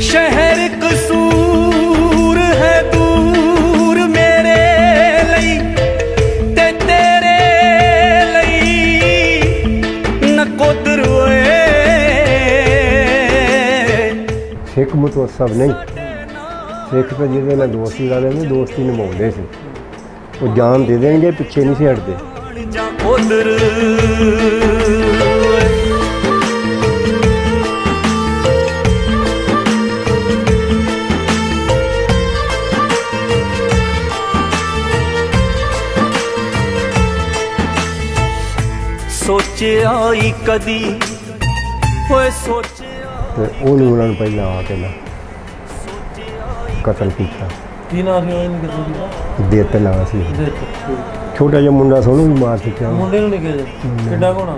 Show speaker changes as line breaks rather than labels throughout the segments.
शहर कसूर है दूर मेरे लई ते तेरे लई नकोदर होए।
सिख मुतवस्सब नहीं, सिख तो जिहदे नाल दोस्ती ला लेंगे, दोस्ती निभाउंदे सी, वो जान दे देंगे, पिछे नहीं से हटते।
सोचिया ही कदी होए सोचिया
तो उन्होंने पहले आके ना कतल किया।
की नाम ਸੀ ਉਹਨੇ ਕਿਤੇ ਦੀ
देत ना सी,
ਦਿੱਤ
छोटा जिहा मुंडा सी ਉਹਨੂੰ भी मार चुकिया।
ਮੁੰਡੇ ਨੂੰ ਨਹੀਂ ਕਿਹਾ ਕਿੱਡਾ ਕੋਣਾ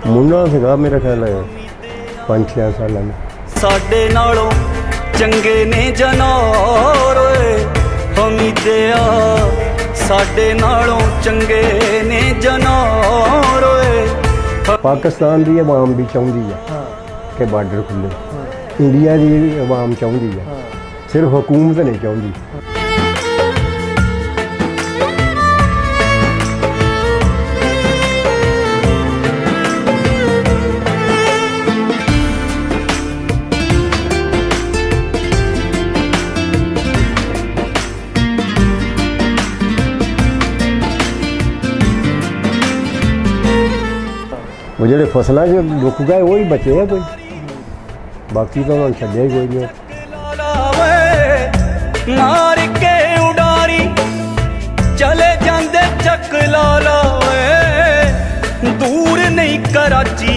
मुंडा सीगा मेरा ख्याल है 5-6 साल में।
साडे नालों चंगे ने जनार ओए हमीदिया, साडे नालों चंगे ने जनार ओए।
पाकिस्तान की आवाम भी चाहती है
ਹਾਂ
कि बार्डर खुले, इंडिया की आवाम चाहती है,
ਹਾਂ
सिर्फ हुकूमत नहीं चाहती। वो जो फसलों च रुक गए वही बचे है कोई, बाकी तो उन्होंने छड्या ही कोई नहीं।
मार के उडारी चले जांदे चक लाला दूर नहीं कराची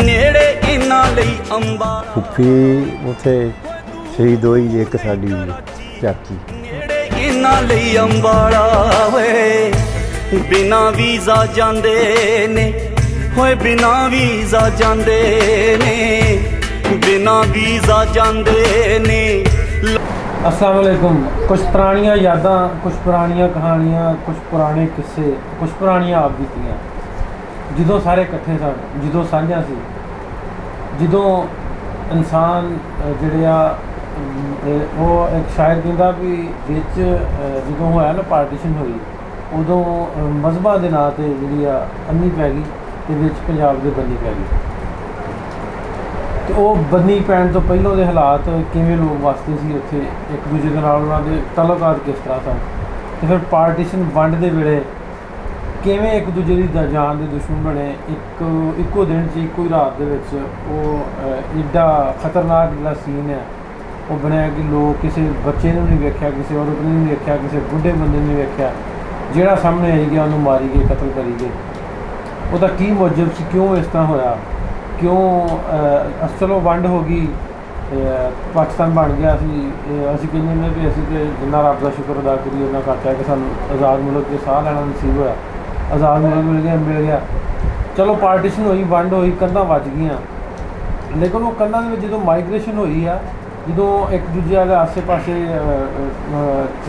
नेड़े इन्हां लई अंबा।
फुफी उत्थे शहीद होई एक साडी चाची,
नेड़े इन्हां लई अंबाला वे बिना वीज़ा जांदे ने होए, बिना वीज़ा जांदे ने, बिना वीज़ा जांदे ने।
अस्सलाम वालेकुम। कुछ पुरानियां यादां, कुछ पुरानियां कहानियां, कुछ पुराने किस्से, कुछ पुरानियां आप बीतियां ਜਦੋਂ ਸਾਰੇ ਇਕੱਠੇ ਸਨ, ਜਦੋਂ ਸਾਂਝਾ ਸੀ, ਜਦੋਂ ਇਨਸਾਨ ਜਿਹੜੇ ਆ ਉਹ ਇੱਕ ਸ਼ਾਇਰ ਕਹਿੰਦਾ ਵੀ ਵਿੱਚ ਜਦੋਂ ਹੋਇਆ ਨਾ ਪਾਰਟੀਸ਼ਨ ਹੋਈ, ਉਦੋਂ ਮਜ਼ਹਬਾਂ ਦੇ ਨਾਂ 'ਤੇ ਜਿਹੜੀ ਆ ਅੰਨੀ ਪੈ ਗਈ ਤੇ ਵਿੱਚ ਪੰਜਾਬ ਦੇ ਬੰਨੀ ਪੈ ਗਈ। ਤੇ ਉਹ ਬੰਨੀ ਪੈਣ ਤੋਂ ਪਹਿਲਾਂ ਦੇ ਹਾਲਾਤ ਕਿਵੇਂ ਲੋਕ ਵਸਦੇ ਸੀ ਉੱਥੇ, ਇੱਕ ਦੂਜੇ ਦੇ ਨਾਲ ਉਹਨਾਂ ਦੇ ਤਾਲੁਕਾਤ ਕਿਸ ਤਰ੍ਹਾਂ ਸਨ, ਤੇ ਫਿਰ ਪਾਰਟੀਸ਼ਨ ਵੰਡ ਦੇ ਵੇਲੇ ਕਿਵੇਂ ਇੱਕ ਦੂਜੇ ਦੀ ਜਾਨ ਦੇ ਦੁਸ਼ਮਣ ਬਣੇ। ਇੱਕੋ ਦਿਨ 'ਚ ਇੱਕੋ ਹੀ ਰਾਤ ਦੇ ਵਿੱਚ ਉਹ ਐਡਾ ਖਤਰਨਾਕ ਜਿਹੜਾ ਸੀਨ ਹੈ ਉਹ ਬਣਿਆ ਕਿ ਲੋਕ ਕਿਸੇ ਬੱਚੇ ਨੂੰ ਨਹੀਂ ਵੇਖਿਆ, ਕਿਸੇ ਔਰਤ ਨੂੰ ਨਹੀਂ ਵੇਖਿਆ, ਕਿਸੇ ਬੁੱਢੇ ਬੰਦੇ ਨੂੰ ਨਹੀਂ ਵੇਖਿਆ, ਜਿਹੜਾ ਸਾਹਮਣੇ ਆਈ ਗਿਆ ਉਹਨੂੰ ਮਾਰੀ ਗਏ, ਕਤਲ ਕਰੀ ਗਏ। ਉਹਦਾ ਕੀ ਮੌਜਬ ਸੀ, ਕਿਉਂ ਇਸ ਤਰ੍ਹਾਂ ਹੋਇਆ, ਕਿਉਂ ਚਲੋ ਵੰਡ ਹੋ ਗਈ, ਪਾਕਿਸਤਾਨ ਬਣ ਗਿਆ ਸੀ। ਅਸੀਂ ਕਹਿੰਦੇ ਨੇ ਵੀ ਅਸੀਂ ਤਾਂ ਜਿੰਨਾ ਰੱਬ ਦਾ ਸ਼ੁਕਰ ਅਦਾ ਕਰੀਏ ਉਹਨਾਂ ਘੱਟ ਹੈ ਕਿ ਸਾਨੂੰ ਆਜ਼ਾਦ ਮੁਲਕ 'ਚ ਸਾਹ ਲੈਣਾ ਨਸੀਬ ਹੋਇਆ, ਆਜ਼ਾਦ ਮੁਲਕ ਮਿਲ ਗਿਆ। ਚਲੋ ਪਾਰਟੀਸ਼ਨ ਹੋਈ, ਵੰਡ ਹੋਈ, ਕੰਧਾਂ ਵੱਜ ਗਈਆਂ, ਲੇਕਿਨ ਉਹ ਕੰਧਾਂ ਦੇ ਵਿੱਚ ਜਦੋਂ ਮਾਈਗ੍ਰੇਸ਼ਨ ਹੋਈ ਆ, ਜਦੋਂ ਇੱਕ ਦੂਜੇ ਦੇ ਆਸੇ ਪਾਸੇ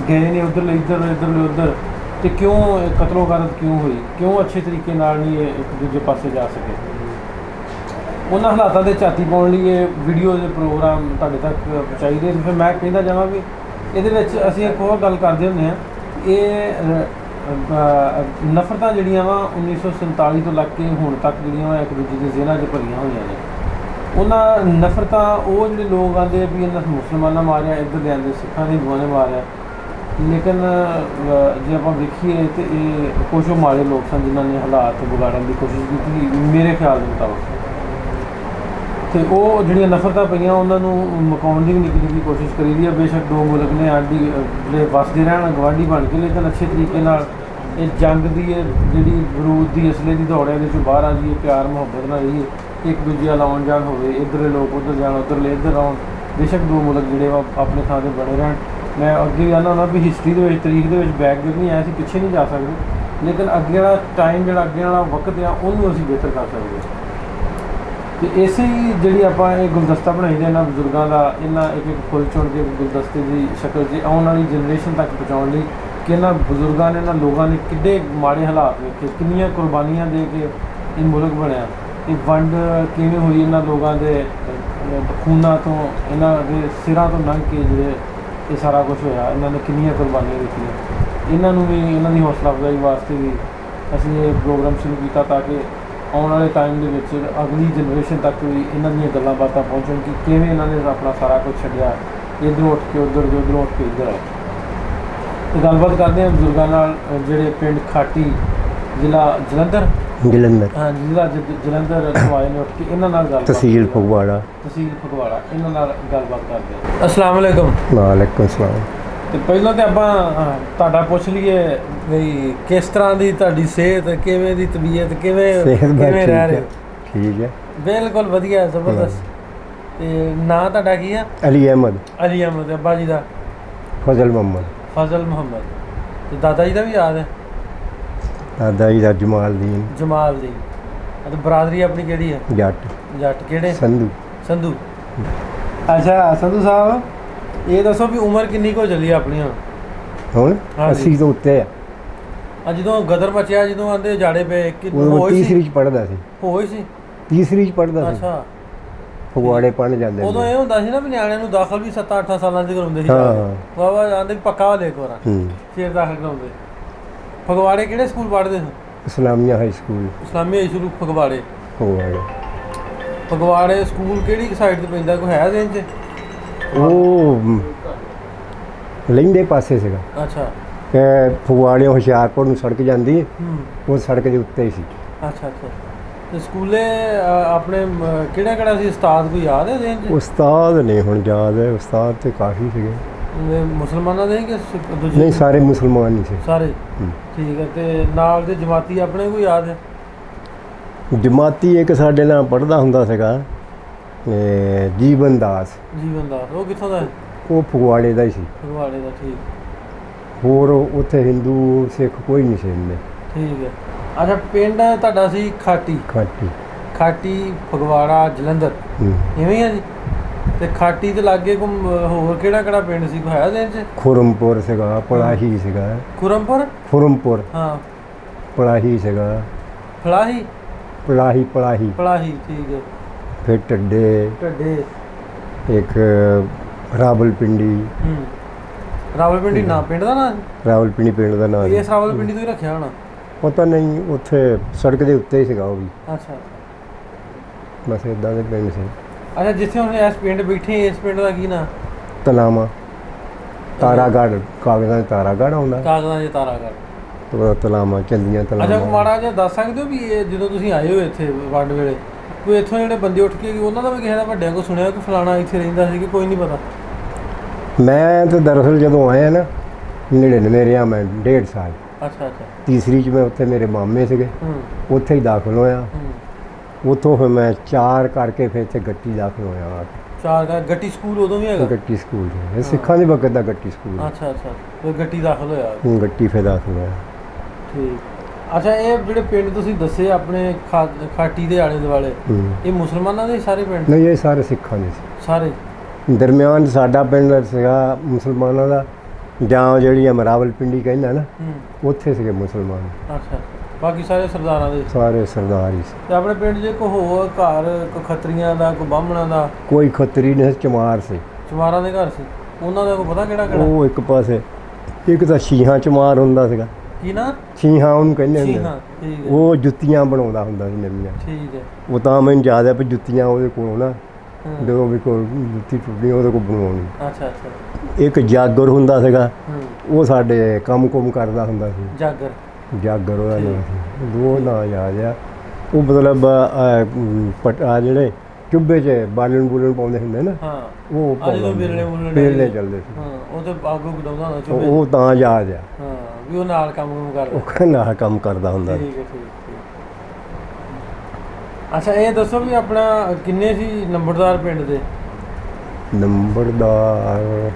ਗਏ ਨੇ, ਉੱਧਰਲੇ ਇੱਧਰ, ਇੱਧਰਲੇ ਉੱਧਰ, ਤੇ ਕਿਉਂ ਕਤਲੋ ਗਾਰਤ ਕਿਉਂ ਹੋਈ, ਕਿਉਂ ਅੱਛੇ ਤਰੀਕੇ ਨਾਲ ਨਹੀਂ ਇਹ ਇੱਕ ਦੂਜੇ ਪਾਸੇ ਜਾ ਸਕੇ। ਉਹਨਾਂ ਹਾਲਾਤਾਂ ਦੇ ਝਾਤੀ ਪਾਉਣ ਲਈ ਇਹ ਵੀਡੀਓ ਦੇ ਪ੍ਰੋਗਰਾਮ ਤੁਹਾਡੇ ਤੱਕ ਪਹੁੰਚਾਈਦੇ। ਫਿਰ ਮੈਂ ਕਹਿੰਦਾ ਜਾਵਾਂ ਵੀ ਇਹਦੇ ਵਿੱਚ ਅਸੀਂ ਇੱਕ ਹੋਰ ਗੱਲ ਕਰਦੇ ਹੁੰਦੇ ਹਾਂ, ਇਹ ਨਫ਼ਰਤਾਂ ਜਿਹੜੀਆਂ ਵਾ 1947 ਤੋਂ ਲੱਗ ਕੇ ਹੁਣ ਤੱਕ ਜਿਹੜੀਆਂ ਵਾ ਇੱਕ ਦੂਜੇ ਦੇ ਜ਼ਿਹਨਾਂ 'ਚ ਭਰੀਆਂ ਹੋਈਆਂ ਨੇ। ਉਹਨਾਂ ਨਫ਼ਰਤਾਂ ਉਹ ਜਿਹੜੇ ਲੋਕ ਆਉਂਦੇ ਵੀ ਇਹਨਾਂ ਮੁਸਲਮਾਨਾਂ ਮਾਰਿਆ, ਇੱਧਰ ਦੇ ਆਉਂਦੇ ਸਿੱਖਾਂ ਦੇ ਹਿੰਦੂਆਂ ਨੇ ਮਾਰਿਆ, ਲੇਕਿਨ ਜੇ ਆਪਾਂ ਵੇਖੀਏ ਤਾਂ ਇਹ ਕੁਛ ਉਹ ਮਾੜੇ ਲੋਕ ਸਨ ਜਿਨ੍ਹਾਂ ਨੇ ਹਾਲਾਤ ਵਿਗਾੜਨ ਦੀ ਕੋਸ਼ਿਸ਼ ਕੀਤੀ ਮੇਰੇ ਖਿਆਲ ਦੇ ਮੁਤਾਬਕ। ਅਤੇ ਉਹ ਜਿਹੜੀਆਂ ਨਫ਼ਰਤਾਂ ਪਈਆਂ ਉਹਨਾਂ ਨੂੰ ਮੁਕਾਉਣ ਦੀ ਵੀ ਨਿੱਕੀ ਨਿੱਕੀ ਕੋਸ਼ਿਸ਼ ਕਰੀ ਦੀ ਹੈ। ਬੇਸ਼ੱਕ ਦੋ ਮੁਲਕ ਨੇ ਆਂਢੀ ਜਿਹੜੇ ਵੱਸਦੇ ਰਹਿਣ ਗਵਾਂਢੀ ਬਣ ਕੇ, ਲੇਕਿਨ ਅੱਛੇ ਤਰੀਕੇ ਨਾਲ ਇਹ ਜੰਗ ਦੀ ਜਿਹੜੀ ਬਰੂਦ ਦੀ ਅਸਲੇ ਦੀ ਦੌੜ ਹੈ ਇਹਦੇ 'ਚੋਂ ਬਾਹਰ ਆ ਜਾਈਏ, ਪਿਆਰ ਮੁਹੱਬਤ ਨਾਲ ਰਹੀਏ, ਇੱਕ ਦੂਜੇ ਨਾਲ ਆਉਣ ਜਾਣ ਹੋਵੇ, ਇੱਧਰਲੇ ਲੋਕ ਉੱਧਰ ਜਾਣ, ਉੱਧਰਲੇ ਇੱਧਰ ਆਉਣ। ਬੇਸ਼ੱਕ ਦੋ ਮੁਲਕ ਜਿਹੜੇ ਵਾ ਆਪਣੇ ਥਾਂ 'ਤੇ ਬਣੇ ਰਹਿਣ। ਮੈਂ ਅੱਗੇ ਵੀ ਆਉਂਦਾ ਹੁੰਦਾ ਵੀ ਹਿਸਟਰੀ ਦੇ ਵਿੱਚ, ਤਰੀਕ ਦੇ ਵਿੱਚ ਬੈਕਵਰਡ ਨਹੀਂ ਆਇਆ, ਅਸੀਂ ਪਿੱਛੇ ਨਹੀਂ ਜਾ ਸਕਦੇ, ਲੇਕਿਨ ਅੱਗੇ ਵਾਲਾ ਟਾਈਮ ਜਿਹੜਾ ਅੱਗੇ ਵਾਲਾ ਵਕਤ ਆ ਉਹਨੂੰ ਅਸੀਂ ਬਿਹਤਰ ਕਰ ਸਕਦੇ। ਅਤੇ ਇਸੇ ਹੀ ਜਿਹੜੀ ਆਪਾਂ ਇਹ ਗੁਲਦਸਤਾ ਬਣਾਈ ਦਾ ਇਹਨਾਂ ਬਜ਼ੁਰਗਾਂ ਦਾ, ਇਹਨਾਂ ਇੱਕ ਇੱਕ ਫੁੱਲ ਚੁਣ ਕੇ ਗੁਲਦਸਤੇ ਦੀ ਸ਼ਕਲ 'ਚ ਆਉਣ ਵਾਲੀ ਜਨਰੇਸ਼ਨ ਤੱਕ ਪਹੁੰਚਾਉਣ ਲਈ ਕਿ ਇਹਨਾਂ ਬਜ਼ੁਰਗਾਂ ਨੇ, ਇਹਨਾਂ ਲੋਕਾਂ ਨੇ ਕਿੱਡੇ ਮਾੜੇ ਹਾਲਾਤ ਵੇਖੇ, ਕਿੰਨੀਆਂ ਕੁਰਬਾਨੀਆਂ ਦੇ ਕੇ ਇਹ ਮੁਲਕ ਬਣਿਆ, ਇਹ ਵੰਡ ਕਿਵੇਂ ਹੋਈ ਇਹਨਾਂ ਲੋਕਾਂ ਦੇ ਖੂਨਾਂ ਤੋਂ ਇਹਨਾਂ ਦੇ ਸਿਰਾਂ ਤੋਂ ਲੰਘ ਕੇ ਜਿਹੜੇ ਇਹ ਸਾਰਾ ਕੁਝ ਹੋਇਆ, ਇਹਨਾਂ ਨੇ ਕਿੰਨੀਆਂ ਕੁਰਬਾਨੀਆਂ ਦਿੱਤੀਆਂ। ਇਹਨਾਂ ਨੂੰ ਵੀ ਇਹਨਾਂ ਦੀ ਹੌਸਲਾ ਅਫਜ਼ਾਈ ਵਾਸਤੇ ਵੀ ਅਸੀਂ ਇਹ ਪ੍ਰੋਗਰਾਮ ਸ਼ੁਰੂ ਕੀਤਾ ਤਾਂ ਕਿ ਆਉਣ ਵਾਲੇ ਟਾਈਮ ਦੇ ਵਿੱਚ ਅਗਲੀ ਜਨਰੇਸ਼ਨ ਤੱਕ ਵੀ ਇਹਨਾਂ ਦੀਆਂ ਗੱਲਾਂ ਬਾਤਾਂ ਪਹੁੰਚਣ ਕਿ ਕਿਵੇਂ ਇਹਨਾਂ ਨੇ ਆਪਣਾ ਸਾਰਾ ਕੁਝ ਛੱਡਿਆ, ਇੱਧਰੋਂ ਉੱਠ ਕੇ ਉੱਧਰ, ਉੱਧਰੋਂ ਉੱਠ ਕੇ ਇੱਧਰ ਆਏ। ਤੇ ਗੱਲਬਾਤ ਕਰਦੇ ਹਾਂ ਬਜ਼ੁਰਗਾਂ ਨਾਲ ਜਿਹੜੇ ਪਿੰਡ ਖਾਟੀ ਜ਼ਿਲ੍ਹਾ ਜਲੰਧਰ ਹਾਂ ਜ਼ਿਲ੍ਹਾ ਜਲੰਧਰ ਤੋਂ ਆਏ ਨੇ ਉੱਠ ਕੇ, ਇਹਨਾਂ ਨਾਲ ਗੱਲ
ਤਹਿਸੀਲ ਫਗਵਾੜਾ
ਇਹਨਾਂ ਨਾਲ ਗੱਲਬਾਤ ਕਰਦੇ ਹਾਂ। ਅਸਲਾਮ ਵਾਲੇਕੁਮ।
ਵਾਲੇਕੁਮ ਸਲਾਮ।
ਤੇ ਪਹਿਲਾਂ ਤਾਂ ਆਪਾਂ ਤੁਹਾਡਾ ਪੁੱਛ ਲਈਏ ਵੀ ਕਿਸ ਤਰ੍ਹਾਂ ਦੀ ਤੁਹਾਡੀ ਸਿਹਤ, ਕਿਵੇਂ ਦੀ ਤਬੀਅਤ, ਕਿਵੇਂ ਰਹਿ ਰਹੇ?
ਠੀਕ ਹੈ,
ਬਿਲਕੁਲ ਵਧੀਆ, ਜ਼ਬਰਦਸਤ। ਤੇ ਨਾਂ ਤੁਹਾਡਾ ਕੀ ਆ?
ਅਲੀ ਅਹਿਮਦ।
ਅੱਬਾ ਜੀ ਦਾ?
ਫਜ਼ਲ ਮੁਹੰਮਦ।
ਤੇ ਦਾਦਾ ਜੀ ਦਾ ਵੀ ਯਾਦ ਹੈ?
ਦਾਦਾ ਜੀ ਦਾ ਜਮਾਲ ਦੀਨ।
ਤੇ ਬਰਾਦਰੀ ਆਪਣੀ ਕਿਹੜੀ ਹੈ? ਜੱਟ ਕਿਹੜੇ? ਸੰਧੂ। ਅੱਛਾ ਸੰਧੂ ਸਾਹਿਬ, ਇਹ ਦੱਸੋ ਵੀ ਉਮਰ ਕਿੰਨੀ ਕੁ ਚੱਲੀ ਆਪਣੀ
ਹੁਣ 80 ਤੋਂ ਉੱਤੇ ਆ।
ਜਦੋਂ ਗਦਰ ਮਚਿਆ, ਜਦੋਂ ਆਂਦੇ ਜਾੜੇ ਪਏ,
ਤੀਸਰੀ ਚ ਪੜ੍ਹਦਾ ਸੀ। ਤੀਸਰੀ ਚ ਪੜ੍ਹਦਾ ਸੀ।
ਅੱਛਾ,
ਫਗਵਾੜੇ ਪੜ੍ਹਨ ਜਾਂਦੇ
ਉਦੋਂ ਇਹ ਹੁੰਦਾ ਸੀ ਨਾ ਵੀ ਨਿਆਣਿਆਂ ਨੂੰ ਦਾਖਲ ਵੀ 7-8 ਸਾਲਾਂ ਦੇ ਕਰਾਉਂਦੇ ਸੀ। ਬਾਬਾ ਆਂਦੇ ਪੱਕਾ ਲੈ ਕੋਰਾ ਫੇਰ ਦਾਖਲ ਕਰਾਉਂਦੇ। ਫਗਵਾੜੇ ਕਿਹੜੇ ਸਕੂਲ ਪੜ੍ਹਦੇ ਸੀ?
Islamia high school.
ਫਗਵਾੜੇ ਸਕੂਲ ਕਿਹੜੀ ਸਾਈਡ ਤੇ ਪੈਂਦਾ, ਕੋਈ ਹੈ ਦੇਨ ਚ? ਉਹ
ਲਹਿੰਦੇ ਪਾਸੇ ਸੀਗਾ।
ਅੱਛਾ,
ਫਗਵਾੜੇ ਹੁਸ਼ਿਆਰਪੁਰ ਨੂੰ ਸੜਕ ਜਾਂਦੀ, ਉਹ ਸੜਕ ਦੇ ਉੱਤੇ ਹੀ ਸੀ।
ਅੱਛਾ। ਤੇ ਸਕੂਲੇ ਆਪਣੇ ਕਿਹੜਾ ਸੀ ਉਸਤਾਦ, ਕੋਈ ਯਾਦ ਹੈ ਦੇਨ ਚ?
ਉਸਤਾਦ ਨਹੀਂ ਹੁਣ ਯਾਦ ਹੈ, ਉਸਤਾਦ ਤੇ ਕਾਫੀ ਸੀਗੇ।
ਮੁਸਲਮਾਨਾਂ ਦੇ ਕਿ ਦੂਜੇ?
ਨਹੀਂ, ਸਾਰੇ ਮੁਸਲਮਾਨ ਹੀ ਸੀ ਸਾਰੇ।
ਠੀਕ ਹੈ। ਤੇ ਨਾਲ ਦੇ ਜਮਾਤੀ ਆਪਣੇ ਕੋਈ ਯਾਦ ਹੈ?
ਜਮਾਤੀ ਇੱਕ ਸਾਡੇ ਨਾਲ ਪੜ੍ਹਦਾ ਹੁੰਦਾ ਸੀਗਾ, ਜੀਵਨ ਦਾਸ।
ਉਹ ਕਿੱਥੋਂ ਦਾ ਹੈ?
ਉਹ ਫਗਵਾੜੇ ਦਾ ਹੀ ਸੀ।
ਠੀਕ।
ਹੋਰ ਉੱਥੇ ਹਿੰਦੂ ਸਿੱਖ ਕੋਈ ਨਹੀਂ ਸੀ ਇੰਨੇ।
ਠੀਕ ਹੈ। ਅੱਛਾ, ਪਿੰਡ ਤੁਹਾਡਾ ਸੀ ਖਾਟੀ ਫਗਵਾੜਾ ਜਲੰਧਰ, ਇਵੇਂ ਆ ਜੀ? ਤੇ ਖਾਟੀ ਦੇ ਲਾਗੇ ਹੋਰ ਕਿਹੜਾ ਪਿੰਡ ਸੀ, ਕੋਈ ਹੈ ਦੇਨ ਚ?
ਖੁਰਮਪੁਰ ਸੀਗਾ, ਪਲਾਹੀ ਸੀਗਾ। ਖੁਰਮਪੁਰ ਹਾਂ, ਪਲਾਹੀ ਸੀਗਾ। ਪਲਾਹੀ ਠੀਕ ਹੈ। ਫਿਰ ਢੱਡੇ ਇੱਕ ਰਾਵਲਪਿੰਡੀ
ਨਾ ਪਿੰਡ ਦਾ ਨਾਂ?
ਰਾਵਲਪਿੰਡੀ ਪਿੰਡ ਦਾ ਨਾਂ।
ਇਸ ਰਾਵਲਪਿੰਡੀ ਤੋਂ ਹੀ ਰੱਖਿਆ ਹੋਣਾ?
ਪਤਾ ਨਹੀਂ, ਉੱਥੇ ਸੜਕ ਦੇ ਉੱਤੇ ਹੀ ਸੀਗਾ ਉਹ ਵੀ।
ਅੱਛਾ,
ਬਸ ਇਦਾਂ ਦੇ ਪਿੰਡ ਸੀ।
ਅੱਛਾ, ਜਿੱਥੇ ਹੁਣ ਇਸ ਪਿੰਡ ਬੈਠੇ, ਇਸ ਪਿੰਡ ਦਾ ਕੀ ਨਾਂ?
ਤਲਾਮਾ। ਤਾਰਾਗੜ੍ਹ, ਕਾਗਜ਼ਾਂ 'ਚ ਤਾਰਾਗੜ੍ਹ ਆਉਂਦਾ। ਤਲਾਮਾ, ਚੰਦੀਆਂ ਤਲਾਮਾ।
ਅੱਛਾ, ਮਾੜਾ ਜਿਹਾ ਦੱਸ ਸਕਦੇ ਹੋ ਵੀ ਇਹ ਜਦੋਂ ਤੁਸੀਂ ਆਏ ਹੋ ਇੱਥੇ ਵੰਡ ਵੇਲੇ, ਕੋਈ ਇੱਥੋਂ ਜਿਹੜੇ ਬੰਦੇ ਉੱਠ ਕੇ ਉਹਨਾਂ ਦਾ ਵੀ ਕਿਸੇ ਦਾ ਵੱਡਿਆਂ ਕੋਲ ਸੁਣਿਆ ਕਿ ਫਲਾਣਾ ਇੱਥੇ ਰਹਿੰਦਾ ਸੀ, ਕਿ ਕੋਈ ਨਹੀਂ ਪਤਾ?
ਮੈਂ ਤਾਂ ਦਰਅਸਲ ਜਦੋਂ ਆਇਆ ਨਾ 99 ਰਿਹਾ ਮੈਂ 1.5 ਸਾਲ।
ਅੱਛਾ।
ਤੀਸਰੀ 'ਚ ਮੈਂ ਉੱਥੇ ਮੇਰੇ ਮਾਮੇ ਸੀਗੇ, ਉੱਥੇ ਹੀ ਦਾਖਲ ਹੋਇਆ। ਉੱਥੋਂ ਫਿਰ ਮੈਂ 4 ਕਰਕੇ ਫਿਰ ਇੱਥੇ ਗੱਟੀ ਦਾਖਲ ਹੋਇਆ।
4 ਗੱਟੀ ਸਕੂਲ ਉਦੋਂ ਵੀ ਹੈਗਾ?
ਗੱਟੀ ਸਕੂਲ ਇਹ ਸਿੱਖਾਂ ਦੇ ਵਕਤ ਦਾ ਗੱਟੀ ਸਕੂਲ।
ਅੱਛਾ। ਫਿਰ ਗੱਟੀ ਦਾਖਲ ਹੋਇਆ?
ਗੱਟੀ ਫਿਰ ਦਾਖਲ ਹੋਇਆ।
ਠੀਕ। ਅੱਛਾ, ਇਹ ਜਿਹੜੇ ਪਿੰਡ ਤੁਸੀਂ ਦੱਸੇ ਆਪਣੇ ਖਾਟੀ ਦੇ ਆਲੇ ਦੁਆਲੇ, ਇਹ ਮੁਸਲਮਾਨਾਂ ਦੇ ਸਾਰੇ ਪਿੰਡ?
ਨਹੀਂ, ਇਹ ਸਾਰੇ ਸਿੱਖਾਂ ਦੇ ਸੀ।
ਸਾਰੇ
ਦਰਮਿਆਨ ਸਾਡਾ ਪਿੰਡ ਸੀਗਾ ਮੁਸਲਮਾਨਾਂ ਦਾ, ਜਾਂ ਜਿਹੜੀ ਰਾਵਲਪਿੰਡੀ ਕਹਿੰਦਾ ਨਾ, ਉੱਥੇ ਸੀਗੇ ਮੁਸਲਮਾਨ।
ਅੱਛਾ, ਬਾਕੀ ਸਾਰੇ ਸਰਦਾਰਾਂ ਦੇ? ਸਾਰੇ
ਸਰਦਾਰ ਹੀ ਸੀ।
ਤੇ ਆਪਣੇ ਪਿੰਡ 'ਚ ਕੋਈ ਹੋਰ ਘਰ, ਕੋਈ ਖੱਤਰੀਆਂ ਦਾ, ਕੋਈ ਬਾਹਮਣਾਂ ਦਾ?
ਕੋਈ ਖੱਤਰੀ ਨਹੀਂ, ਚਮਾਰ ਸੀ।
ਚਮਾਰਾਂ ਦੇ ਘਰ ਸੀ? ਉਹਨਾਂ ਦਾ ਕੋਈ ਪਤਾ ਕਿਹੜਾ?
ਉਹ ਇੱਕ ਪਾਸੇ ਇੱਕ ਤਾਂ ਸ਼ੀਹਾਂ ਚਮਾਰ ਹੁੰਦਾ ਸੀਗਾ।
ਕੀ ਨਾ?
ਸ਼ੀਹਾਂ ਉਹਨੂੰ ਕਹਿੰਦੇ ਹੁੰਦੇ।
ਠੀਕ ਹੈ।
ਉਹ ਜੁੱਤੀਆਂ ਬਣਾਉਂਦਾ ਹੁੰਦਾ ਸੀ ਨਵੀਆਂ।
ਠੀਕ ਹੈ।
ਉਹ ਤਾਂ ਮੈਨੂੰ ਯਾਦ ਹੈ ਵੀ ਜੁੱਤੀਆਂ ਉਹਦੇ ਕੋਲੋਂ ਨਾ, ਜਦੋਂ ਵੀ ਕੋਈ ਜੁੱਤੀ ਟੁੱਟਣੀ ਉਹਦੇ ਕੋਲ ਬਣਵਾਉਣੀ।
ਅੱਛਾ।
ਇੱਕ ਜਾਗਰ ਹੁੰਦਾ ਸੀਗਾ, ਉਹ ਸਾਡੇ ਕੰਮ ਕਰਦਾ ਹੁੰਦਾ ਸੀ। ਜਾਗਰ ਉਹਦਾ ਨਾਂ ਸੀ। ਦੋ ਨਾਂ ਯਾਦ ਆ। ਉਹ ਮਤਲਬ ਜਿਹੜੇ ਚੁੱਭੇ 'ਚ ਬਾਲਣ ਪਾਉਂਦੇ ਹੁੰਦੇ ਨਾ, ਉਹ ਬੇਲਣੇ ਚੱਲਦੇ ਸੀ।
ਉਹ ਤੇ ਆਗੂ ਗਡਾਉਂਦਾ ਹੁੰਦਾ ਚੁੱਭੇ।
ਉਹ ਤਾਂ ਯਾਦ ਆ
ਵੀ ਉਹ ਨਾਲ ਕੰਮ ਕਰਦਾ।
ਉਹ ਨਾਲ ਕੰਮ ਕਰਦਾ ਹੁੰਦਾ।
ਠੀਕ ਹੈ। ਅੱਛਾ, ਇਹ ਦੱਸੋ ਵੀ ਆਪਣਾ ਕਿੰਨੇ ਸੀ ਨੰਬਰਦਾਰ ਪਿੰਡ ਦੇ?
ਨੰਬਰਦਾਰ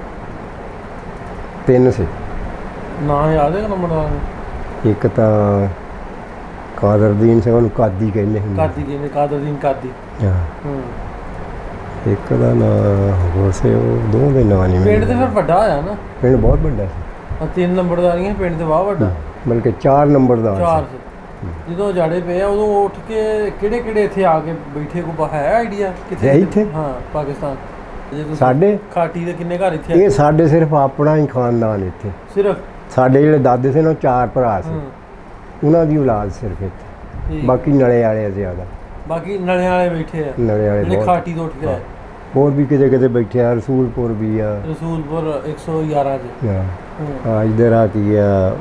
3 ਸੀ।
ਨਾਂ ਯਾਦ ਹੈ ਨੰਬਰਦਾਰ?
ਇੱਕ ਤਾਂ ਕਾਦਰਦੀਨ ਸੀ, ਉਹਨੂੰ ਕਾਦੀ ਕਹਿੰਦੇ ਹੁੰਦੇ।
ਕਾਦਰਦੀਨ ਕਾਦੀ।
ਹਾਂ। ਇੱਕ ਦਾ ਨਾਂ ਹੋਰ ਸੀ, ਉਹ ਦੋਵਾਂ ਦੇ ਨਾਂ ਨਹੀਂ।
ਪਿੰਡ ਤੇ ਫਿਰ ਵੱਡਾ ਹੋਇਆ ਨਾ?
ਪਿੰਡ ਬਹੁਤ ਵੱਡਾ ਸੀ।
3 ਨੰਬਰਦਾਰੀਆਂ ਪਿੰਡ ਤੇ ਵਾਹ ਵੱਡਾ।
ਬਲਕਿ 4 ਨੰਬਰਦਾਰ।
4 ਜਦੋਂ ਜਾੜੇ ਪਏ ਆ ਉਦੋਂ ਉੱਠ ਕੇ ਕਿਹੜੇ ਇੱਥੇ ਆ ਕੇ ਬੈਠੇ ਕੋ ਹੈ ਆਈਡੀਆ
ਹੈ ਇੱਥੇ?
ਹਾਂ ਪਾਕਿਸਤਾਨ ਜੇ ਤੁਸੀਂ
ਸਾਡੇ
ਖਾਟੀ ਦੇ ਕਿੰਨੇ ਘਰ ਇੱਥੇ
ਇਹ ਸਾਡੇ ਸਿਰਫ ਆਪਣਾ ਹੀ ਖਾਨਦਾਨ ਇੱਥੇ।
ਸਿਰਫ
ਸਾਡੇ ਜਿਹੜੇ ਦਾਦੇ ਸੀ ਨਾ 4 ਭਰਾ ਸੀ,
ਹਾਂ,
ਉਹਨਾਂ ਦੀ ਔਲਾਦ ਸਿਰਫ ਇੱਥੇ,
ਠੀਕ।
ਬਾਕੀ ਨਲੇ ਵਾਲੇ ਜ਼ਿਆਦਾ।
ਬਾਕੀ ਨਲਿਆਂ ਵਾਲੇ ਬੈਠੇ ਆ
ਨਲੇ ਵਾਲੇ
ਜਿਹੜੇ
ਬਹੁਤ।
ਖਾਟੀ ਤੋਂ ਉੱਠ ਕੇ ਆਏ।
ਹੋਰ ਵੀ ਕਿਤੇ ਬੈਠੇ ਆ, ਰਸੂਲਪੁਰ ਵੀ ਆ।
ਰਸੂਲਪੁਰ 111 ਚ।
ਹਾਂ ਇੱਧਰ ਆ ਕੀ ਆ,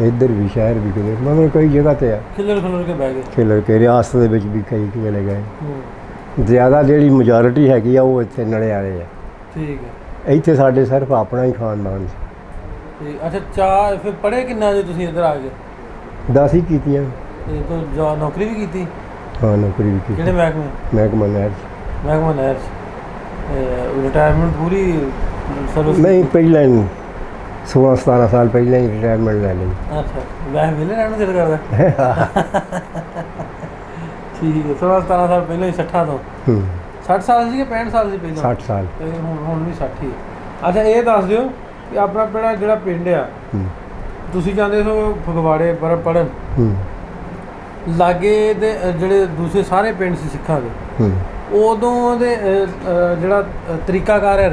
ਇੱਧਰ ਵੀ ਸ਼ਹਿਰ ਵੀ ਕਿਤੇ ਮਤਲਬ ਕਈ ਜਗ੍ਹਾ ਤੇ ਆ।
ਖਿਲਰ ਕੇ ਬਹਿ ਗਏ।
ਖਿਲਰ ਕੇ ਰਿਆਸਤ ਦੇ ਵਿੱਚ ਵੀ ਕਈ ਚਲੇ ਗਏ।
ਹੂੰ,
ਜ਼ਿਆਦਾ ਜਿਹੜੀ ਮੈਜੋਰਿਟੀ ਹੈਗੀ ਆ ਉਹ ਇੱਥੇ ਨਲੇ ਵਾਲੇ ਆ।
ਠੀਕ ਹੈ।
ਇੱਥੇ ਸਾਡੇ ਸਿਰਫ ਆਪਣਾ ਹੀ ਖਾਨਦਾਨ ਸੀ।
ਠੀਕ। ਅੱਛਾ ਚਾਹ ਫਿਰ ਪੜ੍ਹੇ ਕਿੰਨਾ ਜੇ ਤੁਸੀਂ ਇੱਧਰ ਆ ਗਏ?
10 ਹੀ ਕੀਤੀਆਂ।
ਤੇ ਕੋਈ ਜੋਬ ਨੌਕਰੀ ਵੀ ਕੀਤੀ?
ਹਾਂ ਨੌਕਰੀ ਵੀ ਕੀਤੀ।
ਕਿਹੜੇ ਮਹਿਕਮੇ?
ਮਹਿਕਮਾ ਨਹਿਰ 'ਚ।
ਮਹਿਕਮਾ ਨਹਿਰ 'ਚ। ਰਿਟਾਇਰਮੈਂਟ ਪੂਰੀ ਸਰਵਿਸ?
ਨਹੀਂ ਪਹਿਲਾਂ ਹੀ 16-17 ਸਾਲ ਪਹਿਲਾਂ ਹੀ ਰਿਟਾਇਰਮੈਂਟ ਲੈ ਲਈ।
ਅੱਛਾ ਵੈਸੇ ਵਿਹਲੇ ਰਹਿਣ ਨੂੰ ਦਿਲ ਕਰਦਾ? ਠੀਕ ਹੈ। 16-17 ਸਾਲ ਪਹਿਲਾਂ ਹੀ 60 ਤੋਂ। 60 ਸਾਲ ਸੀ ਕਿ 65 ਸਾਲ ਸੀ ਪਹਿਲਾਂ?
60 ਸਾਲ।
ਤੇ ਹੁਣ ਵੀ 60 ਹੀ। ਅੱਛਾ ਇਹ ਦੱਸ ਦਿਓ ਕਿ ਆਪਣਾ ਜਿਹੜਾ ਪਿੰਡ ਆ, ਤੁਸੀਂ ਜਾਂਦੇ ਸੋ ਫਗਵਾੜੇ ਪੜ੍ਹਨ, ਲਾਗੇ ਦੇ ਜਿਹੜੇ ਦੂਸਰੇ ਸਾਰੇ ਪਿੰਡ ਸੀ ਸਿੱਖਾਂ ਦੇ, ਉਦੋਂ ਦੇ ਜਿਹੜਾ ਤਰੀਕਾਕਾਰ ਹੈ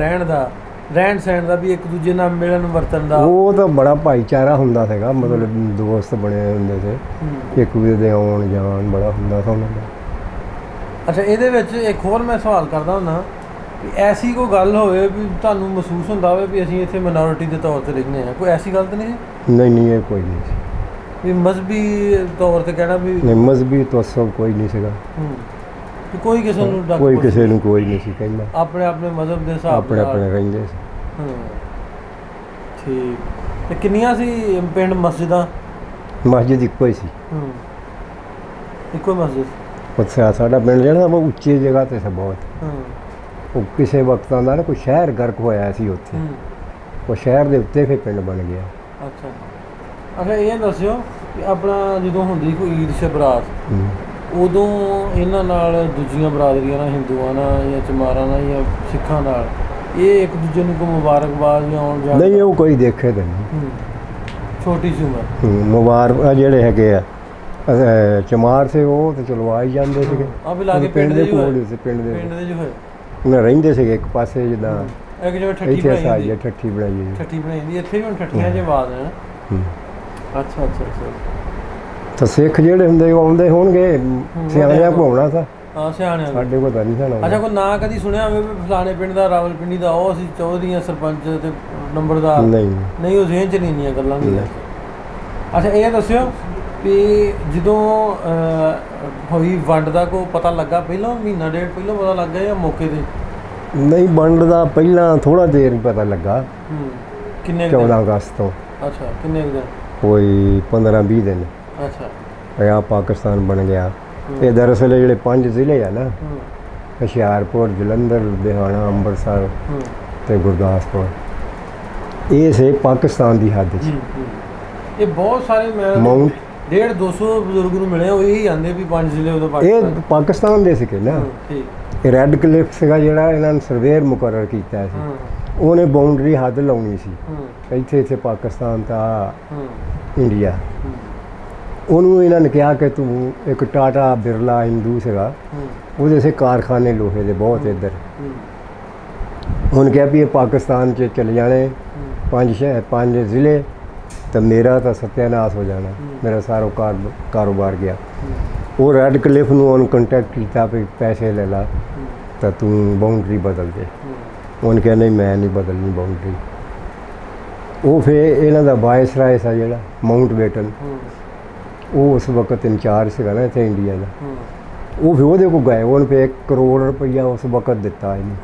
ਰਹਿਣ ਸਹਿਣ ਦਾ ਵੀ ਇੱਕ ਦੂਜੇ ਨਾਲ ਮਿਲਣ ਵਰਤਨ ਦਾ,
ਉਹ ਤਾਂ ਬੜਾ ਭਾਈਚਾਰਾ ਹੁੰਦਾ ਸੀਗਾ। ਮਤਲਬ ਦੋਸਤ ਬਣੇ ਹੁੰਦੇ ਸੀ, ਇੱਕ ਦੂਜੇ ਦੇ ਆਉਣ ਜਾਣ ਬੜਾ ਹੁੰਦਾ ਸੀ ਉਹਨਾਂ ਦਾ।
ਅੱਛਾ ਇਹਦੇ ਵਿੱਚ ਇੱਕ ਹੋਰ ਮੈਂ ਸਵਾਲ ਕਰਦਾ ਹੁੰਦਾ ਕਿ ਐਸੀ ਕੋਈ ਗੱਲ ਹੋਵੇ ਵੀ ਤੁਹਾਨੂੰ ਮਹਿਸੂਸ ਹੁੰਦਾ ਹੋਵੇ ਵੀ ਅਸੀਂ ਇੱਥੇ ਮਿਨੋਰਿਟੀ ਦੇ ਤੌਰ ਤੇ ਰਹਿੰਦੇ ਹਾਂ, ਕੋਈ ਐਸੀ ਗੱਲ ਤਾਂ ਨਹੀਂ?
ਨਹੀਂ ਇਹ ਕੋਈ ਨਹੀਂ ਸੀ।
ਵੀ ਮਜ਼ਹਬੀ ਤੌਰ ਤੇ ਕਹਿਣਾ ਵੀ
ਨਹੀਂ, ਮਜ਼ਹਬੀ ਤਵੱਸੁਬ ਕੋਈ ਨਹੀਂ ਸੀਗਾ।
ਕਿ ਕੋਈ ਕਿਸੇ ਨੂੰ
ਕੋਈ ਕਿਸੇ ਨੂੰ ਕੋਈ ਨਹੀਂ ਸੀ ਕਹਿੰਦਾ।
ਆਪਣੇ ਮਜ਼ਹਬ ਦੇ ਹਿਸਾਬ
ਆਪਣੇ ਰਹਿੰਦੇ ਸੀ।
ਠੀਕ। ਤੇ ਕਿੰਨੀਆਂ ਸੀ ਪਿੰਡ ਮਸਜਿਦਾਂ?
ਮਸਜਿਦ ਇੱਕੋ ਹੀ ਸੀ।
ਇੱਕੋ ਮਸਜਿਦ?
ਉੱਥੇ ਸਾਡਾ ਪਿੰਡ ਜਿਹੜਾ ਉਹ ਉੱਚੀ ਜਗ੍ਹਾ ਤੇ ਸੀ ਬਹੁਤ। ਉਹ ਕਿਸੇ ਵਕਤ ਆਉਂਦਾ ਨਾ ਕੋਈ ਸ਼ਹਿਰ ਗਰਕ ਹੋਇਆ ਸੀ ਉੱਥੇ, ਉਹ ਸ਼ਹਿਰ ਦੇ ਉੱਤੇ ਫਿਰ ਪਿੰਡ ਬਣ ਗਿਆ।
ਅੱਛਾ ਇਹ ਦੱਸਿਓ ਕਿ ਆਪਣਾ ਜਦੋਂ ਹੁੰਦੀ ਕੋਈ ਈਦ ਸ਼ਬਰਾਤ, ਉਦੋਂ ਇਹਨਾਂ ਨਾਲ ਦੂਜੀਆਂ ਬਰਾਦਰੀਆਂ ਨਾਲ, ਹਿੰਦੂਆਂ ਨਾਲ ਜਾਂ ਚਮਾਰਾਂ ਨਾਲ ਜਾਂ ਸਿੱਖਾਂ ਨਾਲ, ਇਹ ਇੱਕ ਦੂਜੇ ਨੂੰ ਕੋਈ ਮੁਬਾਰਕਬਾਦ ਜਾਂ ਆਉਣ ਜਾਣ?
ਨਹੀਂ ਉਹ ਕੋਈ ਦੇਖੇ ਤਾਂ ਨਹੀਂ।
ਛੋਟੀ ਸੀ ਉਮਰ।
ਮੁਬਾਰਕ ਜਿਹੜੇ ਹੈਗੇ ਆ ਚਮਾਰ ਸੇ ਉਹ ਤਾਂ ਚਲੋ ਆ ਹੀ ਜਾਂਦੇ ਸੀਗੇ।
ਆ ਵੀ ਲਾ ਕੇ
ਪਿੰਡ ਦੇ ਕੋਲ ਸੀ। ਪਿੰਡ ਦੇ
ਜੋ ਹੈ
ਉਹਨਾਂ ਰਹਿੰਦੇ ਸੀਗੇ ਇੱਕ ਪਾਸੇ ਜਿੱਦਾਂ
ਇੱਕ ਜਿਵੇਂ ਠੱਠੀ
ਇੱਥੇ
ਬਣਾਈ
ਸਾਜੀ ਠੱਠੀ ਬਣਾਈ ਹੋਈ।
ਠੱਠੀ ਬਣਾਈ ਹੁੰਦੀ ਇੱਥੇ ਵੀ ਹੁਣ ਠੱਠੀਆਂ ਚ ਆਵਾਜ਼ ਹੈ। ਅੱਛਾ
ਤਾਂ ਸਿੱਖ ਜਿਹੜੇ ਹੁੰਦੇ ਉਹ ਆਉਂਦੇ ਹੋਣਗੇ, ਸਿਆਣਿਆਂ ਘੁੰਮਣਾ ਤਾਂ।
ਹਾਂ ਸਿਆਣਿਆਂ
ਸਾਡੇ ਕੋਲ ਤਾਂ ਨਹੀਂ ਸਾਣਾ।
ਅੱਛਾ ਕੋਈ ਨਾਂ ਕਦੀ ਸੁਣਿਆ ਹੋਵੇ ਵੀ ਫਲਾਣੇ ਪਿੰਡ ਦਾ, ਰਾਵਲਪਿੰਡੀ ਦਾ ਉਹ ਅਸੀਂ ਚੌਧਰੀਆਂ ਸਰਪੰਚ ਤੇ ਨੰਬਰਦਾਰ? ਨਹੀਂ ਉਹ ਜ਼ਿਹਨ 'ਚ ਨਹੀਂ ਇੰਨੀਆਂ ਗੱਲਾਂ ਨਹੀਂ। ਅੱਛਾ ਇਹ ਦੱਸਿਓ ਵੀ ਜਦੋਂ ਹੋਈ ਵੰਡ ਦਾ ਕੋਈ ਪਤਾ ਲੱਗਾ ਪਹਿਲਾਂ, ਮਹੀਨਾ ਡੇਢ ਪਹਿਲਾਂ ਪਤਾ ਲੱਗ ਗਿਆ ਜਾਂ ਮੌਕੇ 'ਤੇ?
ਨਹੀਂ ਵੰਡ ਦਾ ਪਹਿਲਾਂ ਥੋੜਾ ਦੇਰ ਹੀ ਪਤਾ ਲੱਗਾ।
ਕਿੰਨੇ
14 ਅਗਸਤ ਤੋਂ।
ਅੱਛਾ ਕਿੰਨੇ ਦਿਨ?
ਕੋਈ 15-20 ਦਿਨ।
ਅੱਛਾ
ਆ ਪਾਕਿਸਤਾਨ ਬਣ ਗਿਆ। ਇਹ ਦਰਅਸਲ ਜਿਹੜੇ 5 ਜ਼ਿਲ੍ਹੇ ਆ ਨਾ, ਹੁਸ਼ਿਆਰਪੁਰ, ਜਲੰਧਰ, ਲੁਧਿਆਣਾ, ਅੰਮ੍ਰਿਤਸਰ ਤੇ ਗੁਰਦਾਸਪੁਰ, ਇਹ ਸੇ ਪਾਕਿਸਤਾਨ ਦੀ ਹੱਦ 'ਚ।
ਇਹ ਬਹੁਤ ਸਾਰੇ ਮੈਂ 150-200 ਬਜ਼ੁਰਗ ਨੂੰ ਮਿਲੇ, ਉਹ ਇਹੀ ਆਂਦੇ ਵੀ 5 ਜ਼ਿਲ੍ਹੇ ਉਦੋਂ
ਇਹ ਪਾਕਿਸਤਾਨ ਦੇ ਸੀਗੇ ਨਾ। ਇਹ ਰੈੱਡ ਕਲਿਫ ਸੀਗਾ ਜਿਹੜਾ ਇਹਨਾਂ ਨੇ ਸਰਵੇਅਰ ਮੁਕਰਰ ਕੀਤਾ ਸੀ, ਉਹਨੇ ਬਾਉਂਡਰੀ ਹੱਦ ਲਾਉਣੀ ਸੀ ਇੱਥੇ ਪਾਕਿਸਤਾਨ ਤਾਂ ਇੰਡੀਆ। ਉਹਨੂੰ ਇਹਨਾਂ ਨੇ ਕਿਹਾ ਕਿ ਤੂੰ ਇੱਕ ਟਾਟਾ ਬਿਰਲਾ ਹਿੰਦੂ ਸੀਗਾ, ਉਹਦੇ ਸੇ ਕਾਰਖਾਨੇ ਲੋਹੇ ਦੇ ਬਹੁਤ ਇੱਧਰ। ਉਹਨੇ ਕਿਹਾ ਵੀ ਇਹ ਪਾਕਿਸਤਾਨ 'ਚ ਚਲੇ ਜਾਣੇ 5 ਜ਼ਿਲ੍ਹੇ, ਤਾਂ ਮੇਰਾ ਤਾਂ ਸਤਿਆਨਾਸ਼ ਹੋ ਜਾਣਾ, ਮੇਰਾ ਸਾਰਾ ਕਾਰੋਬਾਰ ਗਿਆ। ਉਹ ਰੈੱਡ ਕਲਿਫ ਨੂੰ ਉਹਨੂੰ ਕੰਟੈਕਟ ਕੀਤਾ ਵੀ ਪੈਸੇ ਲੈ ਲਾ ਤਾਂ ਤੂੰ ਬਾਉਂਡਰੀ ਬਦਲ ਦੇ। ਉਹਨੇ ਕਿਹਾ ਨਹੀਂ ਮੈਂ ਨਹੀਂ ਬਦਲਣੀ ਬਾਉਂਡਰੀ। ਉਹ ਫਿਰ ਇਹਨਾਂ ਦਾ ਵਾਇਸਰਾਏ ਸੀ ਜਿਹੜਾ ਮਾਊਂਟ ਬੇਟਨ, ਉਹ ਉਸ ਵਕਤ ਇੰਚਾਰਜ ਸੀਗਾ ਨਾ ਇੱਥੇ ਇੰਡੀਆ ਦਾ। ਉਹ ਫਿਰ ਉਹਦੇ ਕੋਲ ਗਏ, ਉਹਨੇ ਫਿਰ 1 ਕਰੋੜ ਰੁਪਈਆ ਉਸ ਵਕਤ ਦਿੱਤਾ ਇਹਨੂੰ।